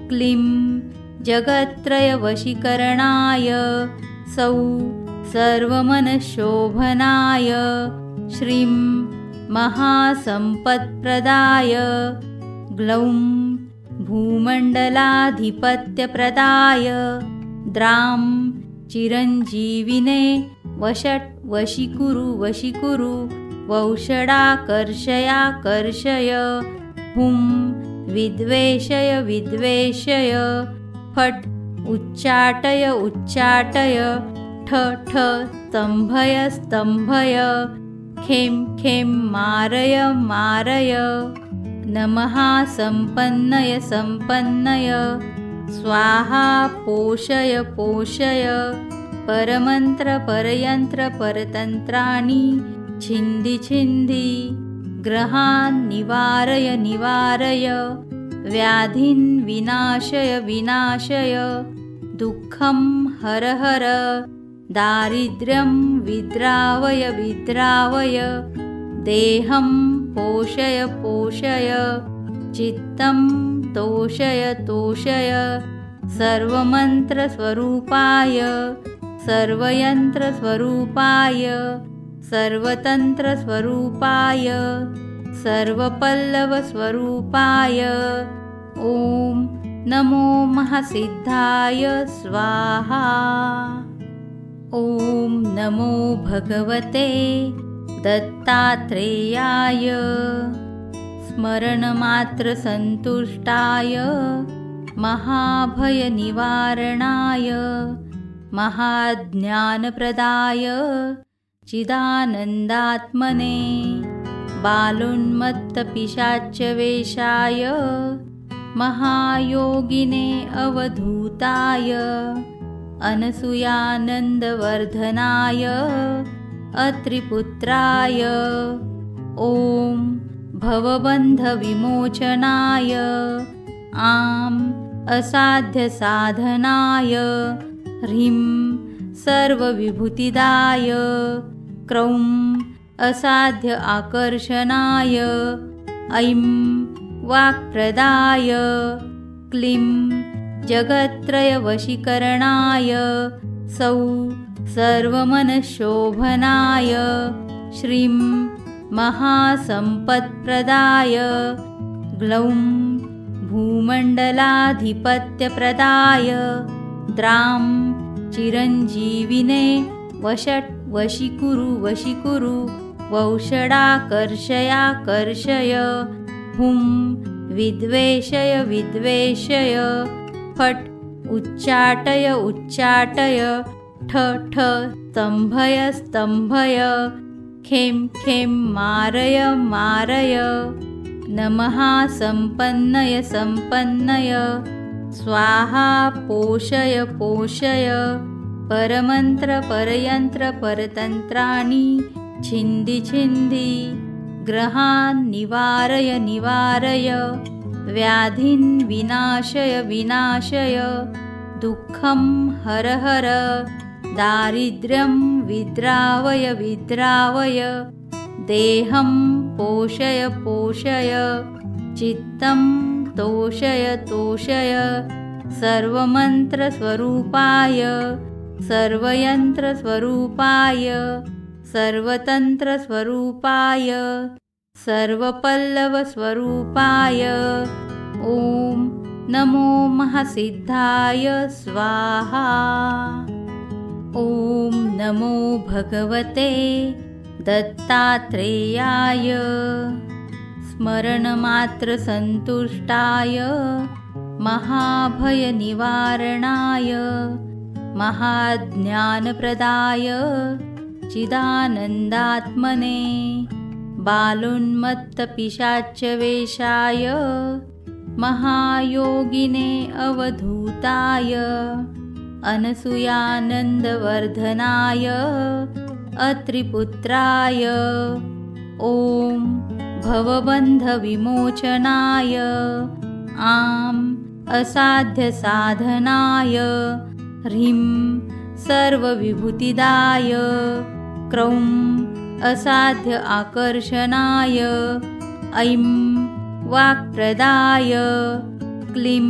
क्लीं जगत्त्रयवशीकरणाय सौः सर्वमनःशोभनाय श्रीं महासम्पत्प्रदाय ग्लौं भूमण्डलाधिपत्यप्रदाय द्रां चिरञ्जीविने वशीकुरु वौषडाकर्षयाकर्षय हुं विद्वेषय फट् उच्चाटय ठ स्तम्भय खें मारय नमः सम्पन्नय स्वाहा पोषय परयन्त्र परतन्त्राणि छिन्धि ग्रहान् निवारय व्याधिन् विनाशय दुःखं हर दारिद्र्यं विद्रावय देहं पोषय चित्तं तोषय सर्वमन्त्रस्वरूपाय सर्वयन्त्रस्वरूपाय सर्वतन्त्रस्वरूपाय सर्वपल्लवस्वरूपाय ॐ नमो महासिद्धाय स्वाहा। ॐ नमो भगवते दत्तात्रेयाय स्मरणमात्रसन्तुष्टाय महाभयनिवारणाय महाज्ञानप्रदाय चिदानन्दात्मने बालोन्मत्तपिशाच्यवेशाय महायोगिने अवधूताय अनसूयानन्दवर्धनाय अत्रिपुत्राय ॐ भवबन्धविमोचनाय आम् असाध्यसाधनाय ह्रीं सर्वविभूतिदाय क्रौं असाध्य आकर्षणाय ऐं वाक्प्रदाय क्लीं जगत्त्रयवशीकरणाय सौः सर्वमनःशोभनाय श्रीं महासम्पत्प्रदाय ग्लौं भूमण्डलाधिपत्यप्रदाय द्रां चिरञ्जीविने वशीकुरु वौषडाकर्षयाकर्षय हुं विद्वेषय फट् उच्चाटय ठ स्तम्भय खें मारय नमः सम्पन्नय स्वाहा पोषय परयन्त्रपरतन्त्राणि छिन्धि ग्रहान् निवारय व्याधिन् विनाशय दुःखं हर दारिद्र्यं विद्रावय देहं पोषय चित्तं तोषय सर्वमन्त्रस्वरूपाय सर्वयन्त्रस्वरूपाय सर्वतन्त्रस्वरूपाय सर्वपल्लवस्वरूपाय ॐ नमो महासिद्धाय स्वाहा। ॐ नमो भगवते दत्तात्रेयाय स्मरणमात्रसन्तुष्टाय महाभयनिवारणाय महाज्ञानप्रदाय चिदानन्दात्मने बालोन्मत्तपिशाच्यवेशाय महायोगिने अवधूताय अनसूयानन्दवर्धनाय अत्रिपुत्राय ॐ भवबन्धविमोचनाय आम् असाध्यसाधनाय ह्रीं सर्वविभूतिदाय क्रौं असाध्य आकर्षणाय ऐं वाक्प्रदाय क्लीं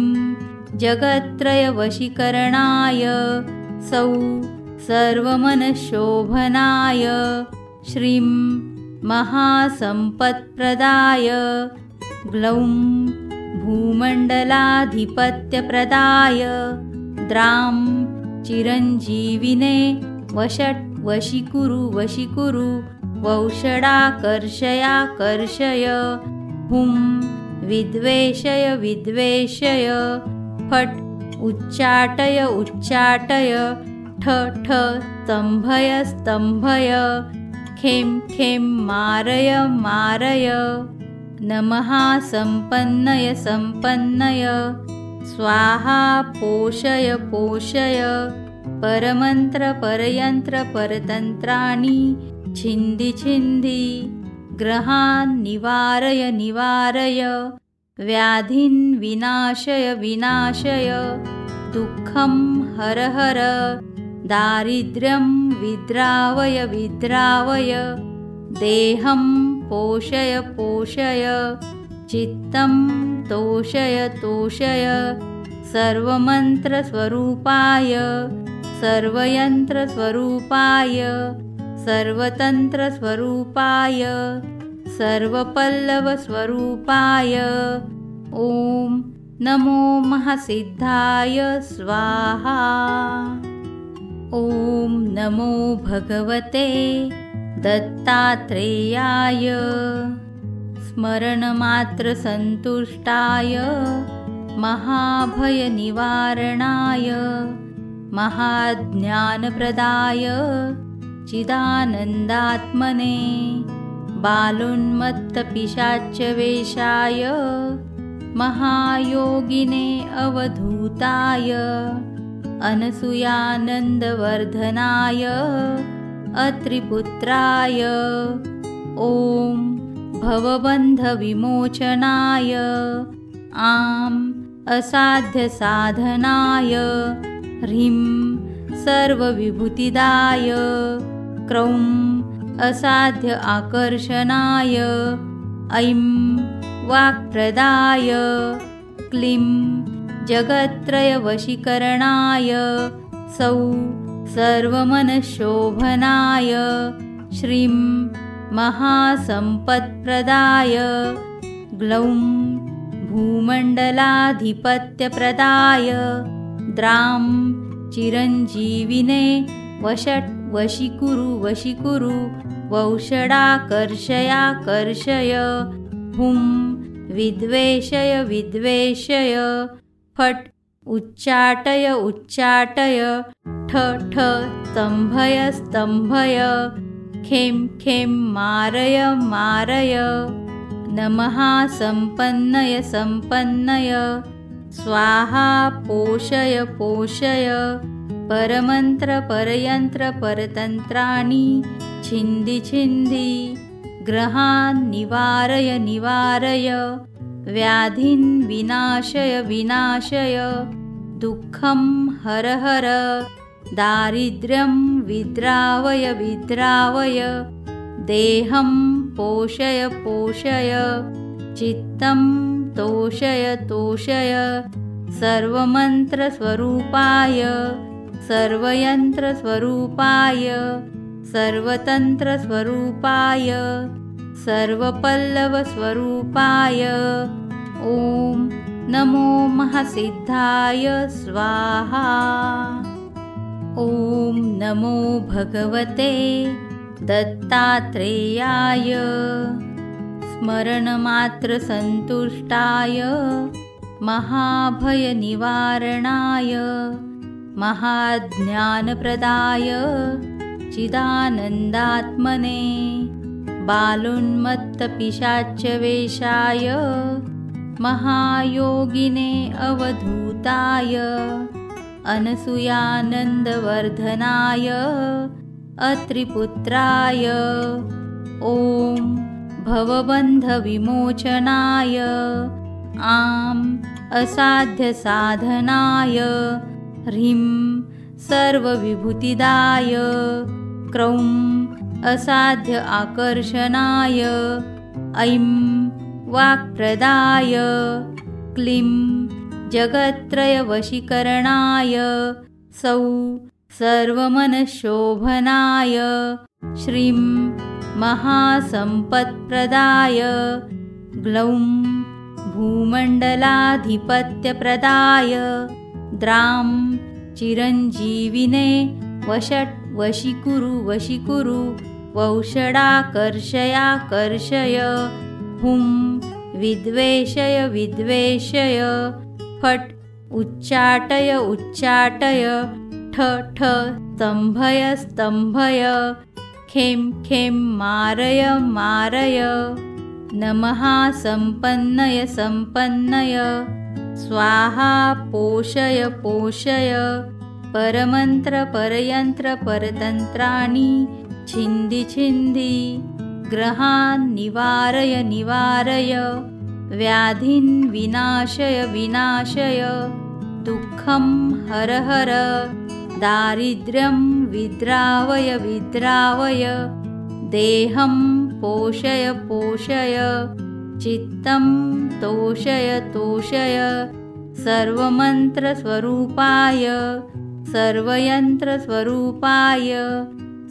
जगत्त्रयवशीकरणाय सौः सर्वमनःशोभनाय श्रीं महासम्पत्प्रदाय ग्लौं भूमण्डलाधिपत्यप्रदाय द्रां चिरञ्जीविने वशीकुरु वौषडाकर्षयाकर्षय हुं विद्वेषय फट् उच्चाटय ठ स्तम्भय खें मारय नमः सम्पन्नय स्वाहा पोषय परयन्त्रपरतन्त्राणि छिन्धि ग्रहान् निवारय व्याधिन् विनाशय दुःखं हर दारिद्र्यं विद्रावय देहं पोषय चित्तं तोषय सर्वमन्त्रस्वरूपाय सर्वयन्त्रस्वरूपाय सर्वतन्त्रस्वरूपाय सर्वपल्लवस्वरूपाय ॐ नमो महासिद्धाय स्वाहा। ॐ नमो भगवते दत्तात्रेयाय स्मरणमात्रसन्तुष्टाय महाभयनिवारणाय महाज्ञानप्रदाय चिदानन्दात्मने बालोन्मत्तपिशाच्यवेशाय महायोगिने अवधूताय अनसूयानन्दवर्धनाय अत्रिपुत्राय ॐ भवबन्धविमोचनाय आं असाध्यसाधनाय ह्रीं सर्वविभूतिदाय क्रौं असाध्य आकर्षणाय ऐं वाक्प्रदाय क्लीं जगत्त्रयवशीकरणाय सौं सर्वमनःशोभनाय श्रीं महासम्पत्प्रदाय ग्लौं भूमण्डलाधिपत्यप्रदाय द्रां चिरञ्जीविने वशीकुरु वौषडाकर्षयाकर्षय हुं विद्वेषय फट् उच्चाटय ठ स्तम्भय खें मारय नमः सम्पन्नय स्वाहा पोषय परयन्त्र परतन्त्राणि छिन्धि ग्रहान् निवारय व्याधिन् विनाशय दुःखं हर दारिद्र्यं विद्रावय देहं पोषय चित्तं तोषय सर्वमन्त्रस्वरूपाय सर्वयन्त्रस्वरूपाय सर्वतन्त्रस्वरूपाय सर्वपल्लवस्वरूपाय ॐ नमो महासिद्धाय स्वाहा। ॐ नमो भगवते दत्तात्रेयाय स्मरणमात्रसन्तुष्टाय महाभयनिवारणाय महाज्ञानप्रदाय चिदानन्दात्मने बालोन्मत्तपिशाच्यवेशाय महायोगिने अवधूताय अनसूयानन्दवर्धनाय अत्रिपुत्राय ॐ भवबन्धविमोचनाय आं असाध्यसाधनाय ह्रीं सर्वविभूतिदाय क्रौं असाध्य आकर्षणाय ऐं वाक्प्रदाय क्लीं जगत्त्रयवशीकरणाय सौं सर्वमनःशोभनाय श्रीं महासम्पत्प्रदाय ग्लौं भूमण्डलाधिपत्यप्रदाय द्रां चिरञ्जीविने वशीकुरु वौषडाकर्षयाकर्षय हुं विद्वेषय फट् उच्चाटय ठ स्तम्भय खें मारय नमः सम्पन्नय स्वाहा पोषय परयन्त्र परतन्त्राणि छिन्धि ग्रहान् निवारय व्याधिन् विनाशय दुःखं हर दारिद्र्यं विद्रावय देहं पोषय चित्तं तोषय सर्वमन्त्रस्वरूपाय सर्वयन्त्रस्वरूपाय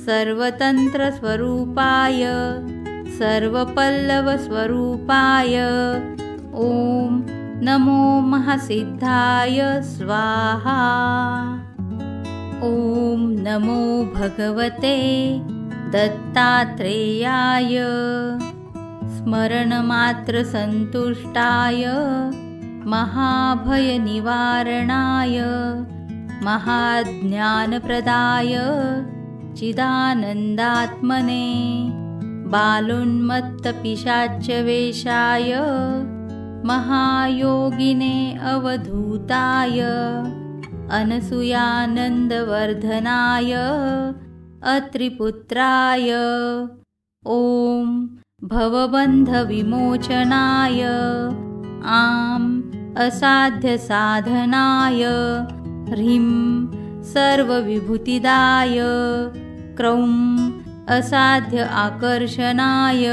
सर्वतन्त्रस्वरूपाय सर्वपल्लवस्वरूपाय ॐ नमो महासिद्धाय स्वाहा। ॐ नमो भगवते दत्तात्रेयाय स्मरणमात्रसन्तुष्टाय महाभयनिवारणाय महाज्ञानप्रदाय चिदानन्दात्मने बालोन्मत्तपिशाच्यवेशाय महायोगिने अवधूताय अनसूयानन्दवर्धनाय अत्रिपुत्राय ॐ भवबन्धविमोचनाय आं असाध्यसाधनाय ह्रीं सर्वविभूतिदाय क्रौं असाध्य आकर्षणाय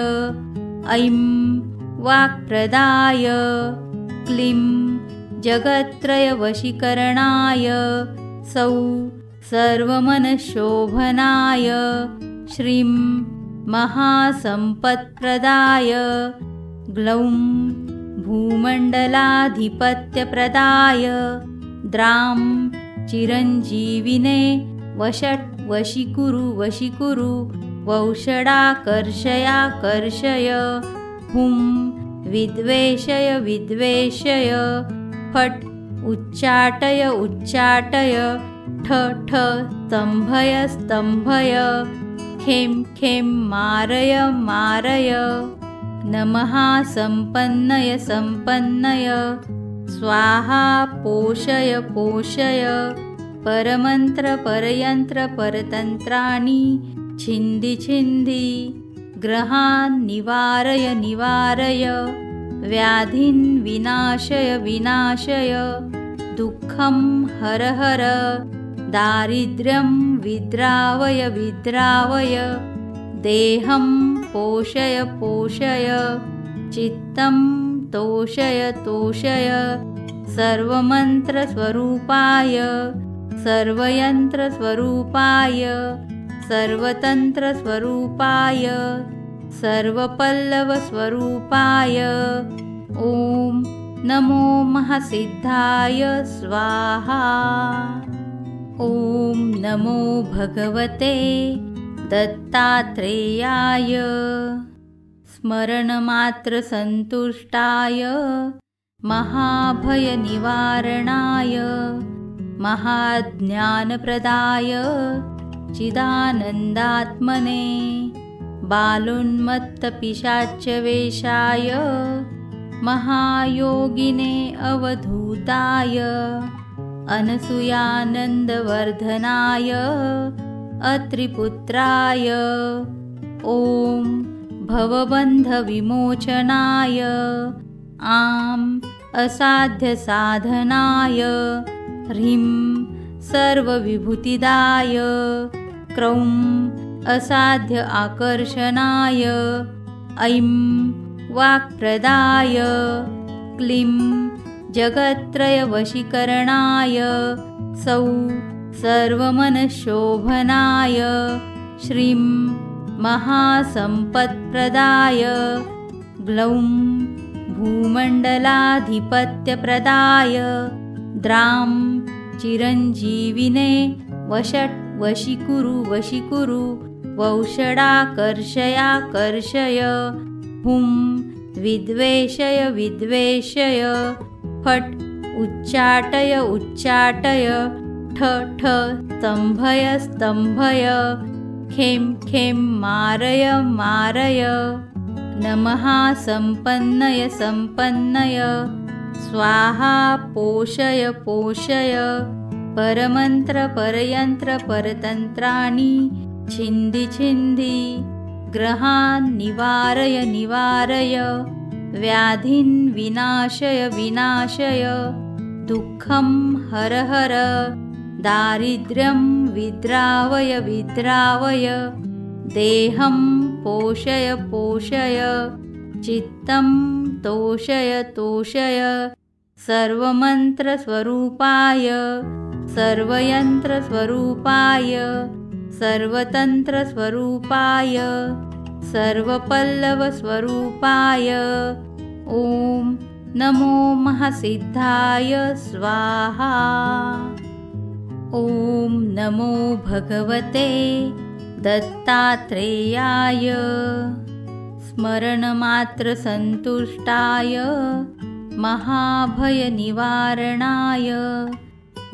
ऐं वाक्प्रदाय क्लीं जगत्त्रयवशीकरणाय सौं सर्वमनःशोभनाय श्रीं महासम्पत्प्रदाय ग्लौं भूमण्डलाधिपत्यप्रदाय द्रां चिरञ्जीविने वशीकुरु वौषडाकर्षयाकर्षय हुं विद्वेषय फट् उच्चाटय ठ स्तम्भय खें मारय नमः सम्पन्नय स्वाहा पोषय परयन्त्र परतन्त्राणि छिन्धि ग्रहान् निवारय व्याधिन् विनाशय दुःखं हर दारिद्र्यं विद्रावय देहं पोषय चित्तं तोषय सर्वमन्त्रस्वरूपाय सर्वयन्त्रस्वरूपाय सर्वतन्त्रस्वरूपाय सर्वपल्लवस्वरूपाय ॐ नमो महासिद्धाय स्वाहा। ॐ नमो भगवते दत्तात्रेयाय स्मरणमात्रसन्तुष्टाय महाभयनिवारणाय महाज्ञानप्रदाय चिदानन्दात्मने बालोन्मत्तपिशाच्यवेशाय महायोगिने अवधूताय अनसूयानन्दवर्धनाय अत्रिपुत्राय ॐ भवबन्धविमोचनाय आं असाध्यसाधनाय ह्रीं सर्वविभूतिदाय क्रौं असाध्य आकर्षणाय ऐं वाक्प्रदाय क्लीं जगत्त्रयवशीकरणाय सौं सर्वमनःशोभनाय श्रीं महासम्पत्प्रदाय ग्लौं भूमण्डलाधिपत्यप्रदाय द्रां चिरञ्जीविने वशीकुरु वौषडाकर्षयाकर्षय हुं विद्वेषय फट् उच्चाटय ठ स्तम्भय खें मारय नमः सम्पन्नय स्वाहा पोषय परयन्त्र परतन्त्राणि छिन्धि ग्रहान् निवारय व्याधिन् विनाशय दुःखं हर दारिद्र्यं विद्रावय देहं पोषय चित्तं तोषय सर्वमन्त्रस्वरूपाय सर्वयन्त्रस्वरूपाय सर्वतन्त्रस्वरूपाय सर्वपल्लवस्वरूपाय ॐ नमो महासिद्धाय स्वाहा। ॐ नमो भगवते दत्तात्रेयाय स्मरणमात्रसन्तुष्टाय महाभयनिवारणाय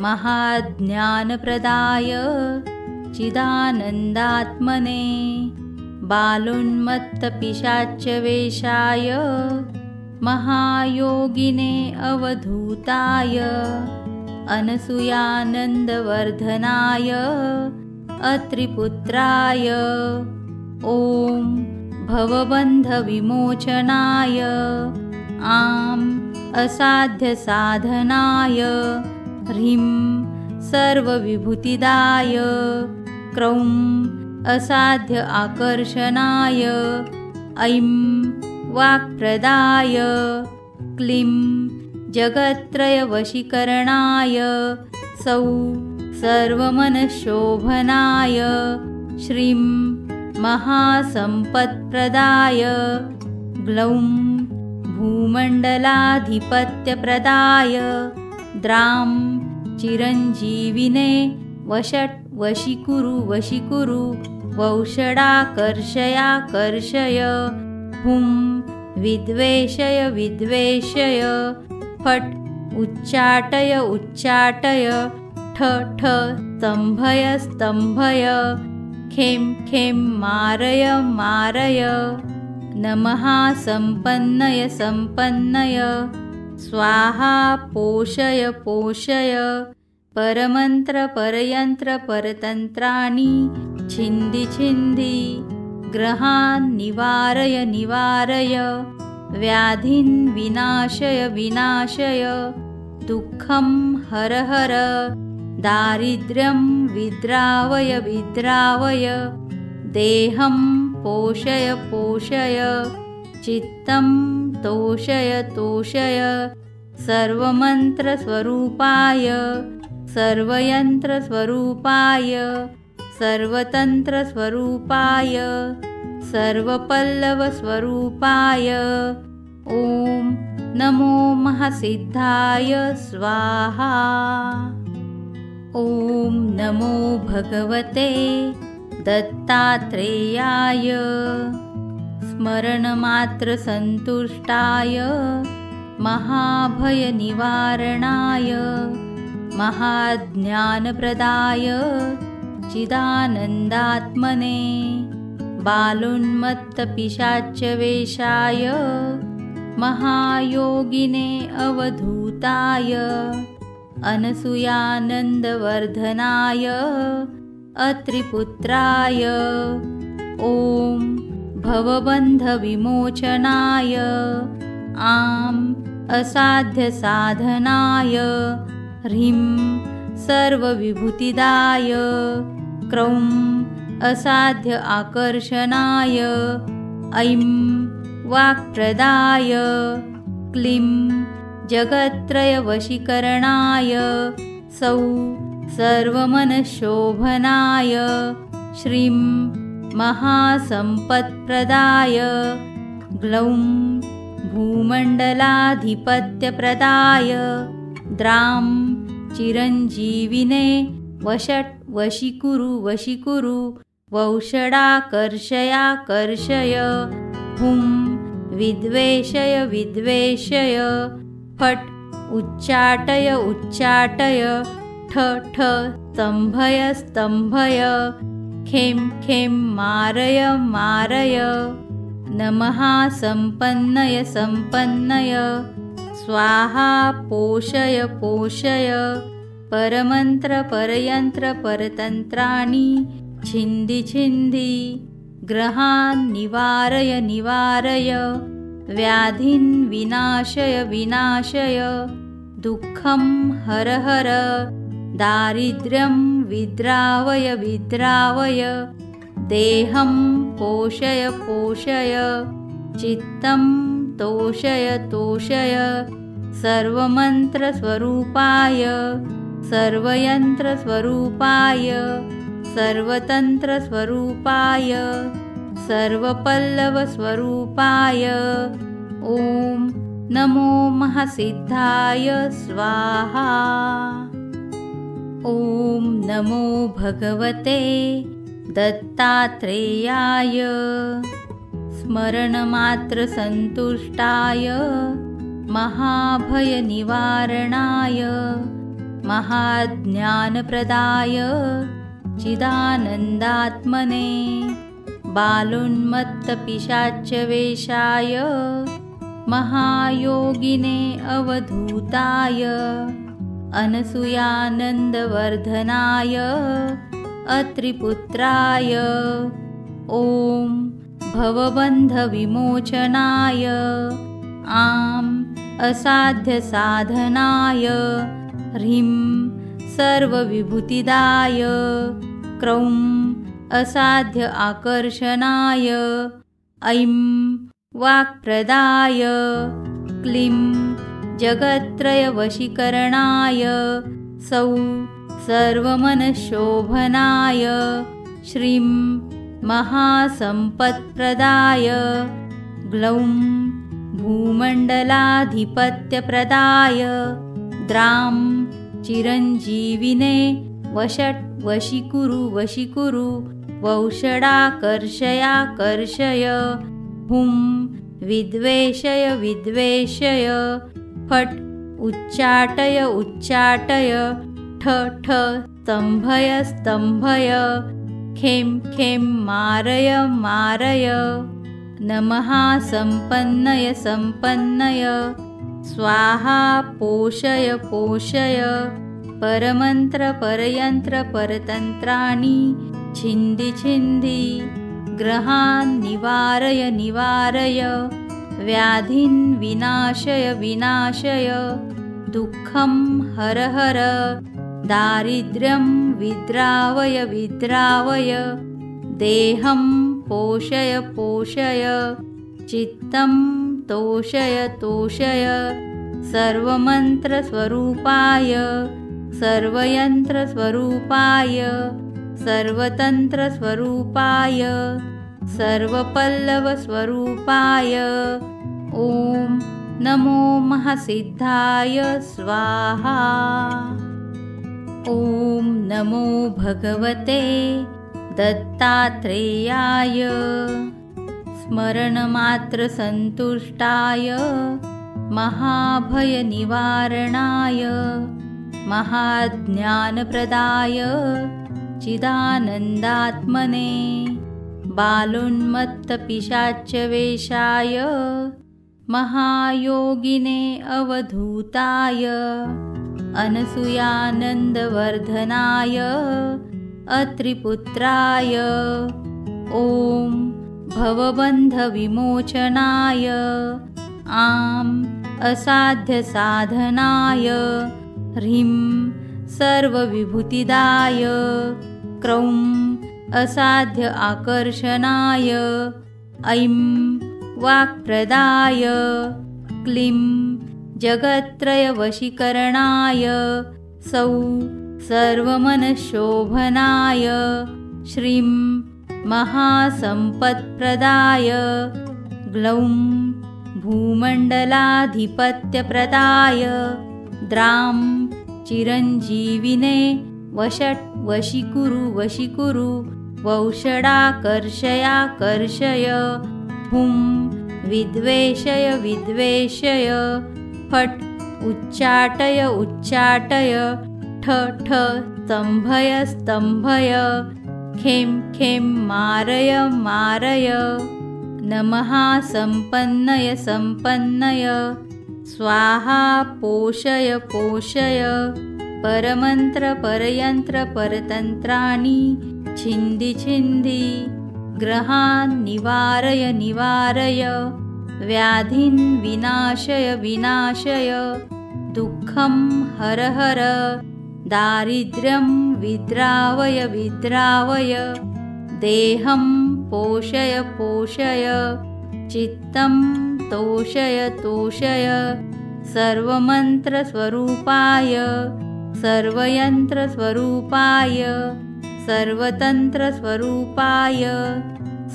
महाज्ञानप्रदाय चिदानन्दात्मने बालोन्मत्तपिशाच्यवेशाय महायोगिने अवधूताय अनसूयानन्दवर्धनाय अत्रिपुत्राय ॐ भवबन्धविमोचनाय आं असाध्यसाधनाय ह्रीं सर्वविभूतिदाय क्रौं असाध्य आकर्षणाय ऐं वाक्प्रदाय क्लीं जगत्त्रयवशीकरणाय सौं सर्वमनःशोभनाय श्रीं महासम्पत्प्रदाय ग्लौं भूमण्डलाधिपत्यप्रदाय द्रां चिरञ्जीविने वशीकुरु वौषडाकर्षयाकर्षय हुं विद्वेषय फट् उच्चाटय ठ स्तम्भय खें मारय नमः सम्पन्नय स्वाहा पोषय परमन्त्रपरयन्त्र परतन्त्राणि छिन्दि ग्रहान् निवारय व्याधिन् विनाशय दुःखं हर दारिद्र्यं विद्रावय देहं पोषय चित्तं तोषय सर्वमन्त्रस्वरूपाय सर्वयन्त्रस्वरूपाय सर्वतन्त्रस्वरूपाय सर्वपल्लवस्वरूपाय ॐ नमो महासिद्धाय स्वाहा। ॐ नमो भगवते दत्तात्रेयाय स्मरणमात्रसन्तुष्टाय महाभयनिवारणाय महाज्ञानप्रदाय चिदानन्दात्मने बालोन्मत्तपिशाच्यवेशाय महायोगिने अवधूताय अनसूयानन्दवर्धनाय अत्रिपुत्राय ॐ भवबन्धविमोचनाय आं असाध्यसाधनाय ह्रीं सर्वविभूतिदाय क्रौं असाध्य आकर्षणाय ऐं वाक्प्रदाय क्लीं जगत्त्रयवशीकरणाय सौं सर्वमनःशोभनाय श्रीं महासम्पत्प्रदाय ग्लौं भूमण्डलाधिपत्यप्रदाय द्रां चिरञ्जीविने वशीकुरु वौषडाकर्षयाकर्षय हुं विद्वेषय फट् उच्चाटय ठ स्तम्भय खें मारय नमः सम्पन्नय स्वाहा पोषय परमन्त्रपरयन्त्र परतन्त्राणि छिन्दि ग्रहान् निवारय व्याधिन् विनाशय दुःखं हर दारिद्र्यं विद्रावय देहं पोषय चित्तं तोषय सर्वमन्त्रस्वरूपाय सर्वयन्त्रस्वरूपाय सर्वतन्त्रस्वरूपाय सर्वपल्लवस्वरूपाय ॐ नमो महासिद्धाय स्वाहा। ॐ ॐ नमो भगवते दत्तात्रेयाय स्मरणमात्रसन्तुष्टाय महाभयनिवारणाय महाज्ञानप्रदाय चिदानन्दात्मने बालोन्मत्तपिशाच्यवेशाय महायोगिने अवधूताय अनसूयानन्दवर्धनाय अत्रिपुत्राय ॐ भवबन्धविमोचनाय आं असाध्यसाधनाय ह्रीं सर्वविभूतिदाय क्रौं असाध्य आकर्षणाय ऐं वाक्प्रदाय क्लीं जगत्त्रयवशीकरणाय सौः सर्वमनःशोभनाय श्रीं महासम्पत्प्रदाय ग्लौं भूमण्डलाधिपत्यप्रदाय द्रां चिरञ्जीविने वशीकुरु वौषडाकर्षयाकर्षय हुं विद्वेषय फट् उच्चाटय ठ स्तम्भय खें मारय नमः सम्पन्नय स्वाहा पोषय परयन्त्रपरतन्त्राणि छिन्धि ग्रहान् निवारय व्याधिन् विनाशय दुःखं हर दारिद्र्यं विद्रावय देहं पोषय चित्तं तोषय सर्वमन्त्रस्वरूपाय सर्वयन्त्रस्वरूपाय सर्वतन्त्रस्वरूपाय सर्वपल्लवस्वरूपाय ॐ नमो महासिद्धाय स्वाहा। ॐ नमो भगवते दत्तात्रेयाय स्मरणमात्रसन्तुष्टाय महाभयनिवारणाय महाज्ञानप्रदाय चिदानन्दात्मने बालोन्मत्तपिशाच्यवेशाय महायोगिने अवधूताय अनसूयानन्दवर्धनाय अत्रिपुत्राय ॐ भवबन्धविमोचनाय आं असाध्यसाधनाय ह्रीं सर्वविभूतिदाय क्रौं असाध्य आकर्षणाय ऐं वाक्प्रदाय क्लीं जगत्त्रयवशीकरणाय सौः सर्वमनःशोभनाय श्रीं महासम्पत्प्रदाय ग्लौं भूमण्डलाधिपत्यप्रदाय द्रां चिरञ्जीविने वशीकुरु वौषडाकर्षयाकर्षय हुं विद्वेषय फट् उच्चाटय ठ स्तम्भय खें मारय नमः सम्पन्नय स्वाहा पोषय परयन्त्रपरतन्त्राणि छिन्धि ग्रहान् निवारय व्याधिन् विनाशय दुःखं हर दारिद्र्यं विद्रावय देहं पोषय चित्तं तोषय सर्वमन्त्रस्वरूपाय सर्वयन्त्रस्वरूपाय सर्वतन्त्रस्वरूपाय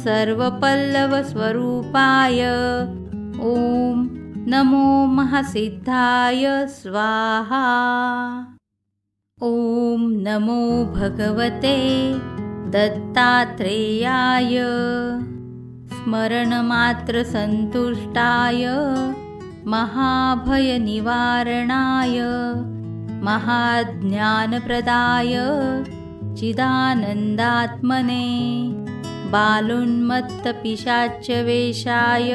सर्वपल्लवस्वरूपाय ॐ नमो महासिद्धाय स्वाहा। ॐ नमो भगवते दत्तात्रेयाय स्मरणमात्रसन्तुष्टाय महाभयनिवारणाय महाज्ञानप्रदाय चिदानन्दात्मने बालोन्मत्तपिशाच्यवेशाय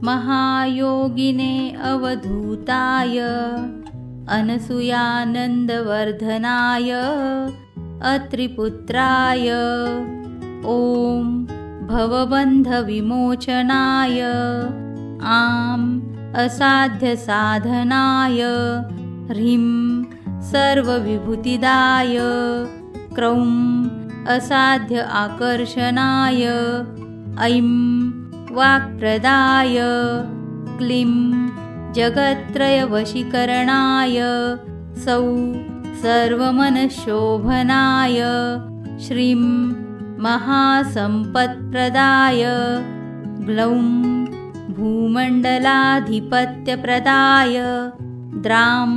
महायोगिने अवधूताय अनसूयानन्दवर्धनाय अत्रिपुत्राय ॐ भवबन्धविमोचनाय आम् असाध्यसाधनाय ह्रीं सर्वविभूतिदाय क्रौं असाध्य आकर्षणाय ऐं वाक्प्रदाय क्लीं जगत्त्रयवशीकरणाय सौं सर्वमनःशोभनाय श्रीं महासम्पत्प्रदाय ग्लौं भूमण्डलाधिपत्यप्रदाय द्रां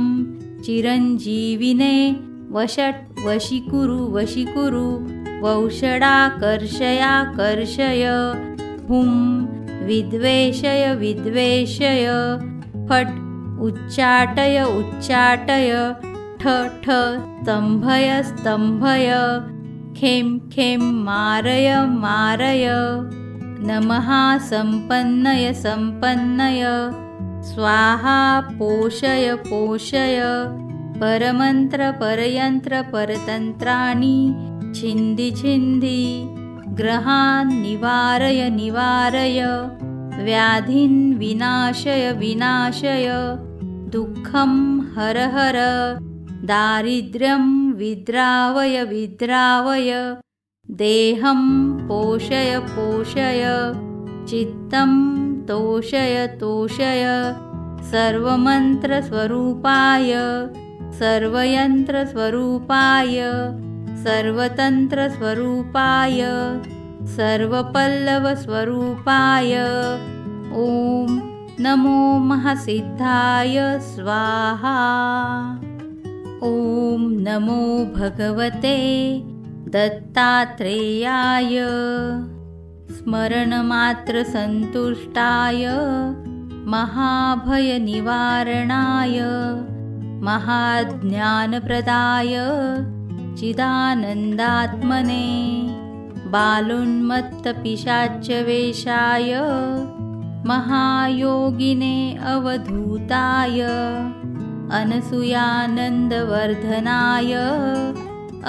चिरञ्जीविने वशीकुरु वौषडाकर्षयाकर्षय हुं विद्वेषय फट् उच्चाटय ठ स्तम्भय खें मारय नमः सम्पन्नय स्वाहा पोषय परमन्त्रपरयन्त्रपरतन्त्राणि छिन्धि ग्रहान् निवारय व्याधिन् विनाशय दुःखं हर दारिद्र्यं विद्रावय देहं पोषय चित्तं तोषय सर्वमन्त्रस्वरूपाय सर्वयन्त्रस्वरूपाय सर्वतन्त्रस्वरूपाय सर्वपल्लवस्वरूपाय ॐ नमो महासिद्धाय स्वाहा। ॐ नमो भगवते दत्तात्रेयाय स्मरणमात्रसन्तुष्टाय महाभयनिवारणाय महाज्ञानप्रदाय चिदानन्दात्मने बालोन्मत्तपिशाच्यवेशाय महायोगिने अवधूताय अनसूयानन्दवर्धनाय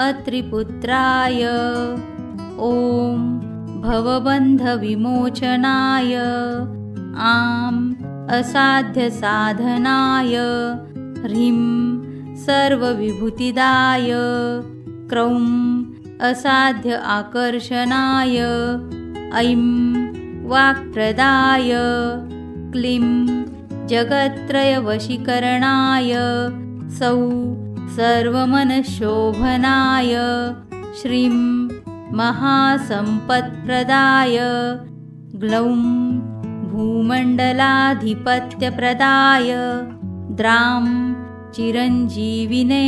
अत्रिपुत्राय ॐ भवबन्धविमोचनाय आम् असाध्यसाधनाय ह्रीं सर्वविभूतिदाय क्रौं असाध्य आकर्षणाय ऐं वाक्प्रदाय क्लीं जगत्त्रयवशीकरणाय सौं सर्वमनःशोभनाय श्रीं महासम्पत्प्रदाय ग्लौं भूमण्डलाधिपत्यप्रदाय द्रां चिरञ्जीविने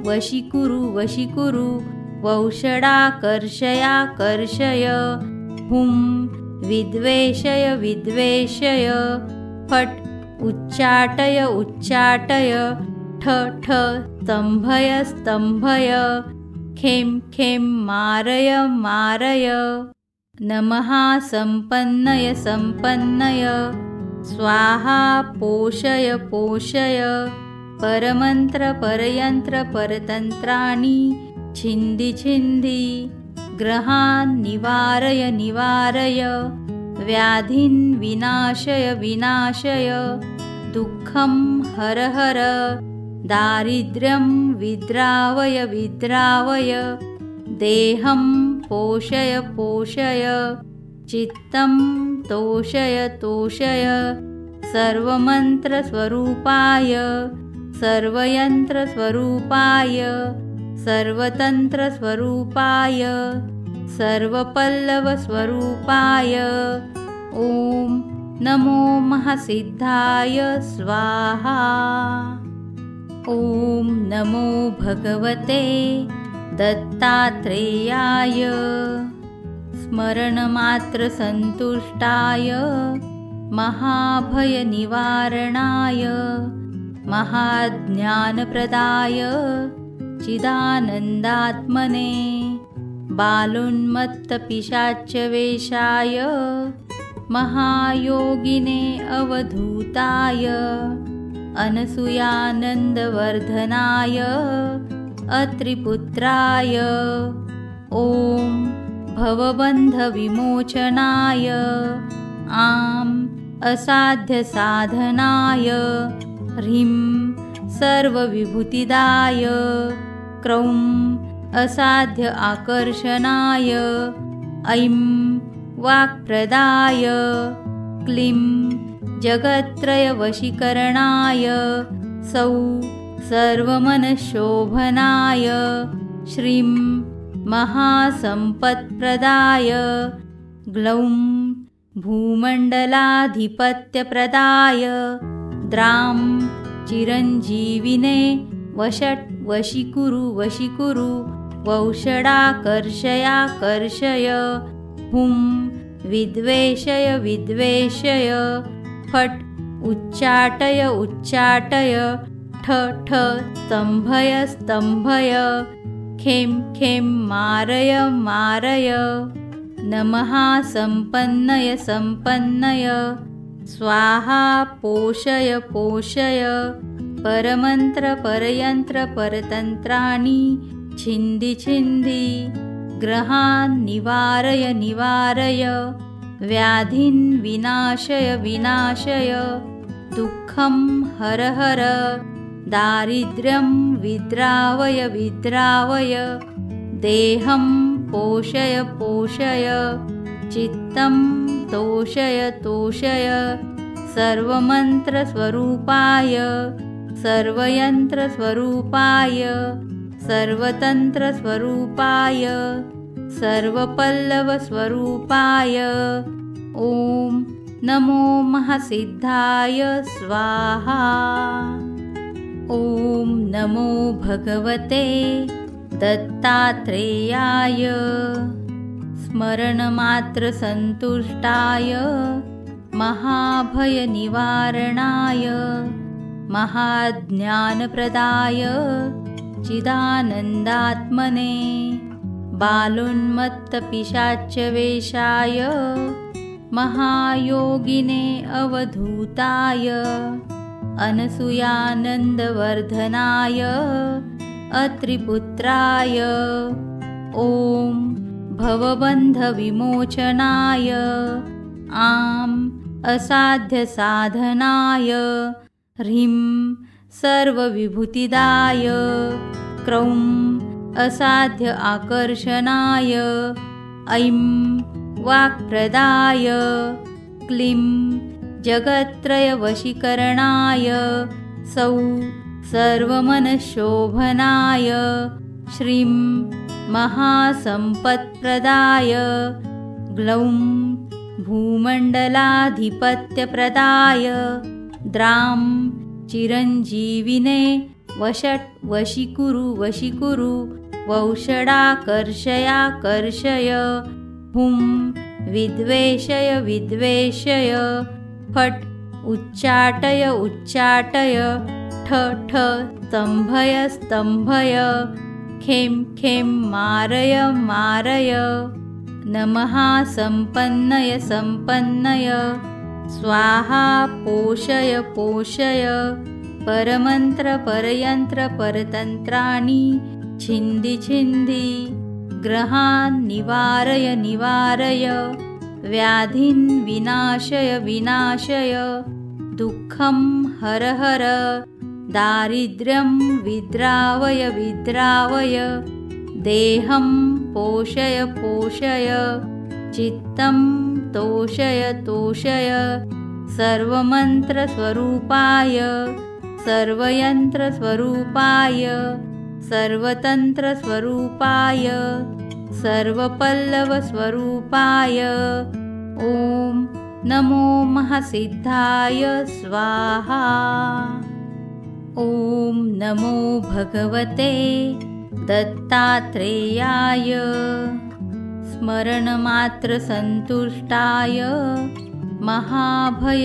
वशीकुरु वौषडाकर्षयाकर्षय हुं विद्वेषय फट् उच्चाटय ठ स्तम्भय खें मारय नमः सम्पन्नय स्वाहा पोषय परमन्त्रपरयन्त्रपरतन्त्राणि छिन्धि ग्रहान् निवारय व्याधिन् विनाशय दुःखं हर दारिद्र्यं विद्रावय देहं पोषय चित्तं तोषय सर्वमन्त्रस्वरूपाय सर्वयन्त्रस्वरूपाय सर्वतन्त्रस्वरूपाय सर्वपल्लवस्वरूपाय ॐ नमो महासिद्धाय स्वाहा। ॐ नमो भगवते दत्तात्रेयाय। स्मरणमात्रसन्तुष्टाय महाभयनिवारणाय महाज्ञानप्रदाय चिदानन्दात्मने बालोन्मत्तपिशाच्यवेशाय महायोगिने अवधूताय अनसूयानन्दवर्धनाय अत्रिपुत्राय ॐ भवबन्धविमोचनाय आम् असाध्यसाधनाय ह्रीं सर्वविभूतिदाय क्रौं असाध्य आकर्षणाय ऐं वाक्प्रदाय क्लीं जगत्त्रयवशीकरणाय सौं सर्वमनःशोभनाय श्रीं महासम्पत्प्रदाय ग्लौं भूमण्डलाधिपत्यप्रदाय द्रां चिरञ्जीविने वशीकुरु वौषडाकर्षयाकर्षय हुं विद्वेषय फट् उच्चाटय ठ स्तम्भय खें मारय नमः सम्पन्नय स्वाहा पोषय परमन्त्रपरयन्त्रपरतन्त्राणि छिन्दि ग्रहान् निवारय व्याधिन् विनाशय दुःखं हर दारिद्र्यं विद्रावय देहं पोषय चित्तं तोषय सर्वमन्त्रस्वरूपाय सर्वयन्त्रस्वरूपाय सर्वतन्त्रस्वरूपाय सर्वपल्लवस्वरूपाय ॐ नमो महासिद्धाय स्वाहा। ॐ नमो भगवते दत्तात्रेयाय। स्मरणमात्रसन्तुष्टाय महाभयनिवारणाय महाज्ञानप्रदाय चिदानन्दात्मने बालोन्मत्तपिशाच्यवेशाय महायोगिने अवधूताय अनसूयानन्दवर्धनाय अत्रिपुत्राय ॐ भवबन्धविमोचनाय आम् असाध्यसाधनाय ह्रीं सर्वविभूतिदाय क्रौं असाध्य आकर्षणाय ऐं वाक्प्रदाय क्लीं जगत्त्रयवशीकरणाय सौं सर्वमनःशोभनाय श्रीं महासम्पत्प्रदाय ग्लौं भूमण्डलाधिपत्यप्रदाय द्रां चिरञ्जीविने वशीकुरु वौषडाकर्षयाकर्षय हुं विद्वेषय फट् उच्चाटय ठ स्तम्भय खें मारय नमः सम्पन्नय स्वाहा पोषय परमन्त्रपरयन्त्रपरतन्त्राणि छिन्दि ग्रहान् निवारय व्याधिन् विनाशय दुःखं हर दारिद्र्यं विद्रावय देहं पोषय चित्तं तोषय सर्वमन्त्रस्वरूपाय सर्वयन्त्रस्वरूपाय सर्वतन्त्रस्वरूपाय सर्वपल्लवस्वरूपाय ॐ नमो महासिद्धाय स्वाहा। ॐ नमो भगवते दत्तात्रेयाय स्मरणमात्रसन्तुष्टाय महाभयनिवारणाय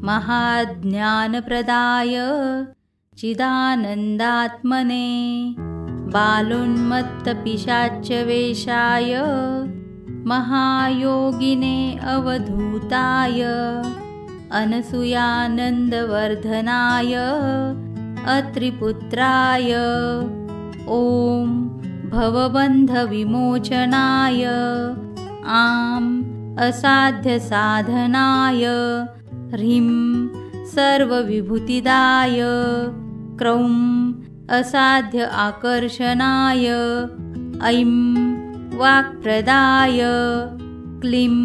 महाज्ञानप्रदाय चिदानन्दात्मने बालोन्मत्तपिशाच्यवेशाय महायोगिने अवधूताय अनसूयानन्दवर्धनाय अत्रिपुत्राय ॐ भवबन्धविमोचनाय आम् असाध्यसाधनाय ह्रीं सर्वविभूतिदाय क्रौं असाध्य आकर्षणाय ऐं वाक्प्रदाय क्लीं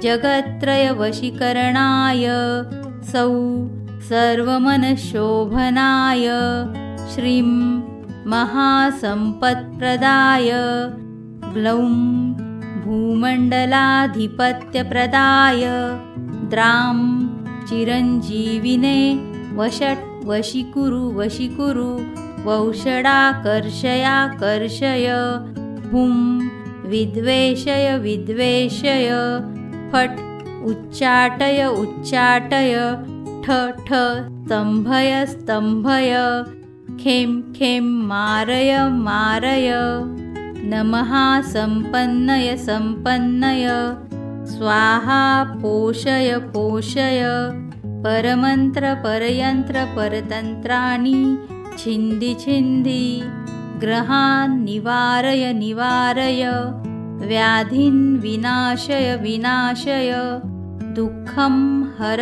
जगत्त्रयवशीकरणाय सौं सर्वमनःशोभनाय श्रीं महासम्पत्प्रदाय ग्लौं भूमण्डलाधिपत्यप्रदाय द्रां चिरञ्जीविने वशीकुरु वौषडाकर्षयाकर्षय हुं विद्वेषय फट् उच्चाटय ठ स्तम्भय खें मारय नमः सम्पन्नय स्वाहा पोषय परमन्त्रपरयन्त्रपरतन्त्राणि छिन्दि ग्रहान् निवारय व्याधिन् विनाशय दुःखं हर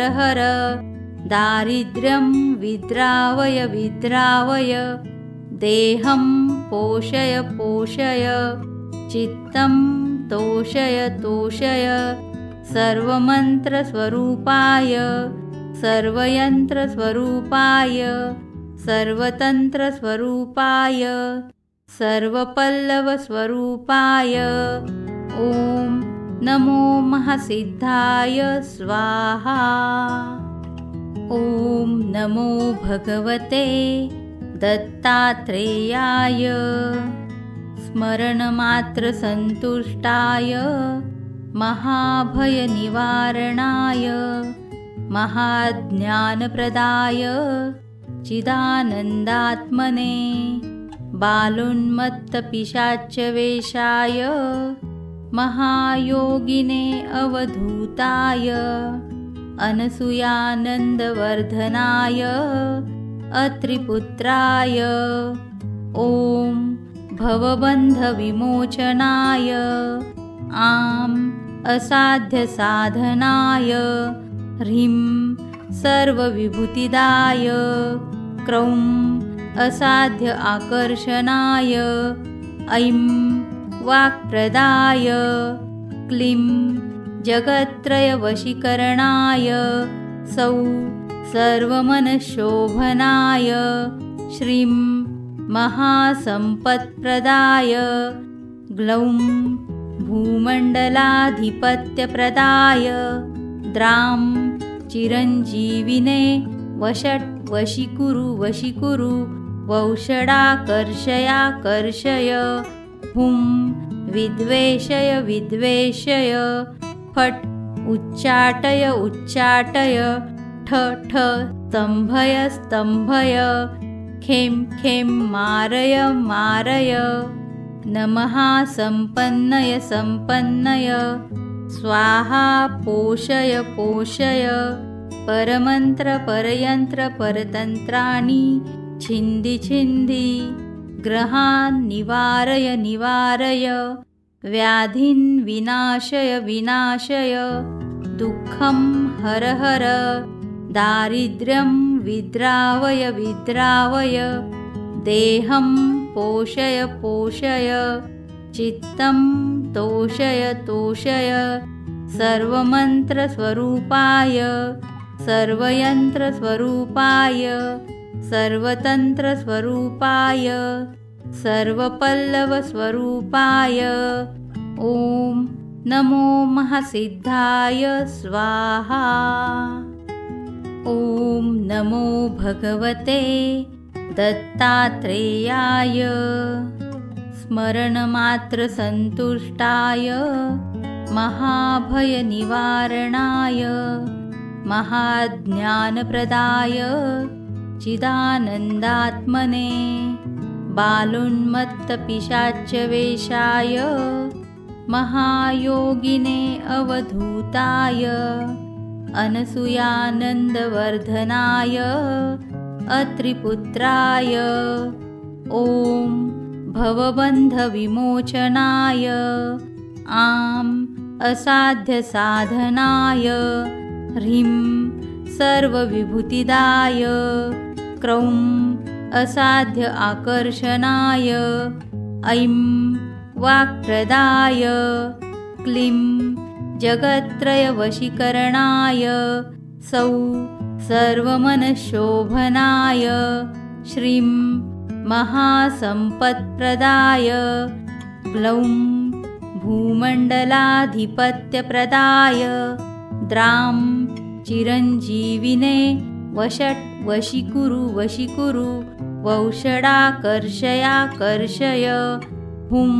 दारिद्र्यं विद्रावय देहं पोषय चित्तं तोषय सर्वमन्त्रस्वरूपाय सर्वयन्त्रस्वरूपाय सर्वतन्त्रस्वरूपाय सर्वपल्लवस्वरूपाय ॐ नमो महासिद्धाय स्वाहा। ॐ नमो भगवते दत्तात्रेयाय स्मरणमात्रसन्तुष्टाय महाभयनिवारणाय महाज्ञानप्रदाय चिदानन्दात्मने बालोन्मत्तपिशाच्यवेशाय महायोगिने अवधूताय अनसूयानन्दवर्धनाय अत्रिपुत्राय ॐ भवबन्धविमोचनाय आम् असाध्यसाधनाय ह्रीं सर्वविभूतिदाय क्रौं असाध्य आकर्षणाय ऐं वाक्प्रदाय क्लीं जगत्त्रयवशीकरणाय सौं सर्वमनःशोभनाय श्रीं महासम्पत्प्रदाय ग्लौं भूमण्डलाधिपत्यप्रदाय द्रां चिरञ्जीविने वशीकुरु वौषडाकर्षयाकर्षय हुं विद्वेषय फट् उच्चाटय ठ स्तम्भय खें मारय नमः सम्पन्नय स्वाहा पोषय परमन्त्रपरयन्त्रपरतन्त्राणि छिन्दि ग्रहान् निवारय व्याधिन् विनाशय दुःखं हर दारिद्र्यं विद्रावय देहं पोषय चित्तं तोषय सर्वमन्त्रस्वरूपाय सर्वयन्त्रस्वरूपाय सर्वतन्त्रस्वरूपाय सर्वपल्लवस्वरूपाय ॐ नमो महासिद्धाय स्वाहा। ॐ नमो भगवते दत्तात्रेयाय स्मरणमात्रसन्तुष्टाय महाभयनिवारणाय महाज्ञानप्रदाय चिदानन्दात्मने बालोन्मत्तपिशाच्यवेशाय महायोगिने अवधूताय अनसूयानन्दवर्धनाय अत्रिपुत्राय ॐ भवबन्धविमोचनाय आम् असाध्यसाधनाय ह्रीं सर्वविभूतिदाय क्रौं असाध्य आकर्षणाय ऐं वाक्प्रदाय क्लीं जगत्त्रयवशीकरणाय सौं सर्वमनःशोभनाय श्रीं महासम्पत्प्रदाय ग्लौं भूमण्डलाधिपत्यप्रदाय द्रां चिरञ्जीविने वशीकुरु वौषडाकर्षयाकर्षय हुं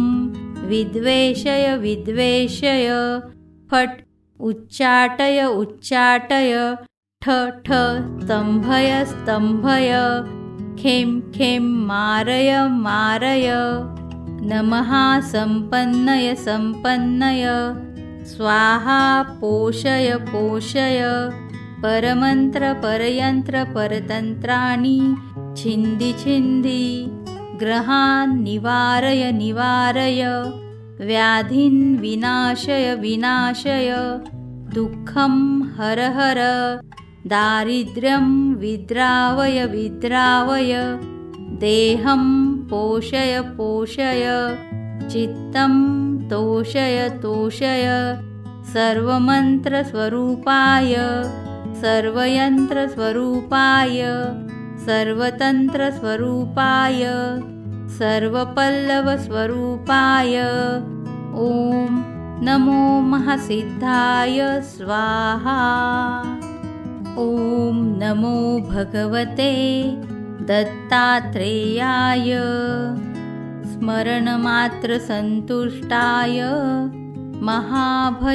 विद्वेषय फट् उच्चाटय ठ स्तम्भय खें मारय नमः सम्पन्नय स्वाहा पोषय परमन्त्रपरयन्त्रपरतन्त्राणि छिन्दि ग्रहान् निवारय व्याधिन् विनाशय दुःखं हर दारिद्र्यं विद्रावय देहं पोषय चित्तं तोषय सर्वमन्त्रस्वरूपाय सर्वयन्त्रस्वरूपाय सर्वतन्त्रस्वरूपाय सर्वपल्लवस्वरूपाय ॐ नमो महासिद्धाय स्वाहा। ॐ नमो भगवते दत्तात्रेयाय स्मरणमात्रसन्तुष्टाय महाभयनिवारणाय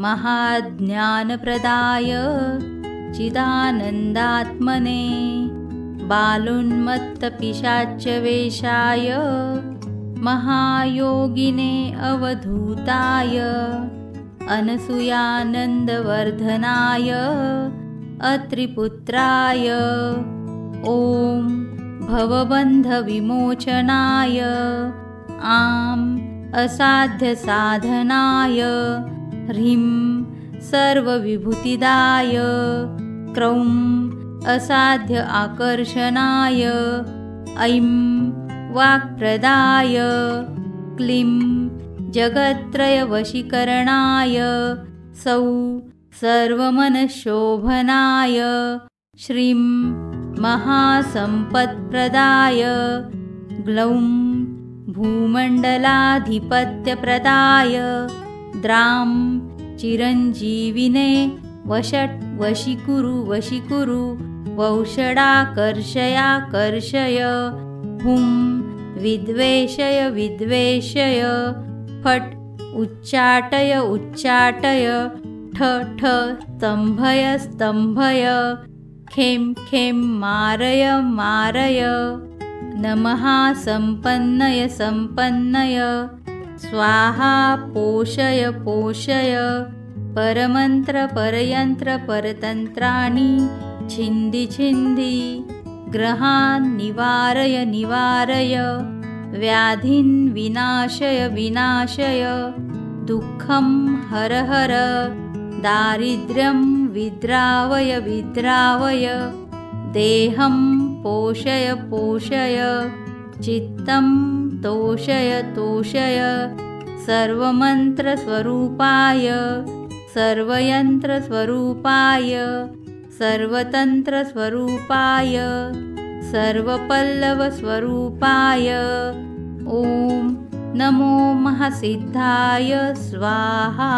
महाज्ञानप्रदाय चिदानन्दात्मने बालोन्मत्तपिशाच्यवेशाय महायोगिने अवधूताय अनसूयानन्दवर्धनाय अत्रिपुत्राय ॐ भवबन्धविमोचनाय आम् असाध्यसाधनाय ह्रीं सर्वविभूतिदाय क्रौं असाध्य आकर्षणाय ऐं वाक्प्रदाय क्लीं जगत्त्रयवशीकरणाय सौं सर्वमनःशोभनाय श्रीं महासम्पत्प्रदाय ग्लौं भूमण्डलाधिपत्यप्रदाय द्रां चिरञ्जीविने वशीकुरु वौषडाकर्षयाकर्षय हुं विद्वेषय फट् उच्चाटय ठ स्तम्भय खें मारय नमः सम्पन्नय स्वाहा पोषय परमन्त्रपरयन्त्रपरतन्त्राणि छिन्दि ग्रहान् निवारय व्याधिन् विनाशय दुःखं हर दारिद्र्यं विद्रावय देहं पोषय चित्तं तोषय सर्वमन्त्रस्वरूपाय सर्वयन्त्रस्वरूपाय सर्वतन्त्रस्वरूपाय सर्वपल्लवस्वरूपाय ॐ नमो महासिद्धाय स्वाहा।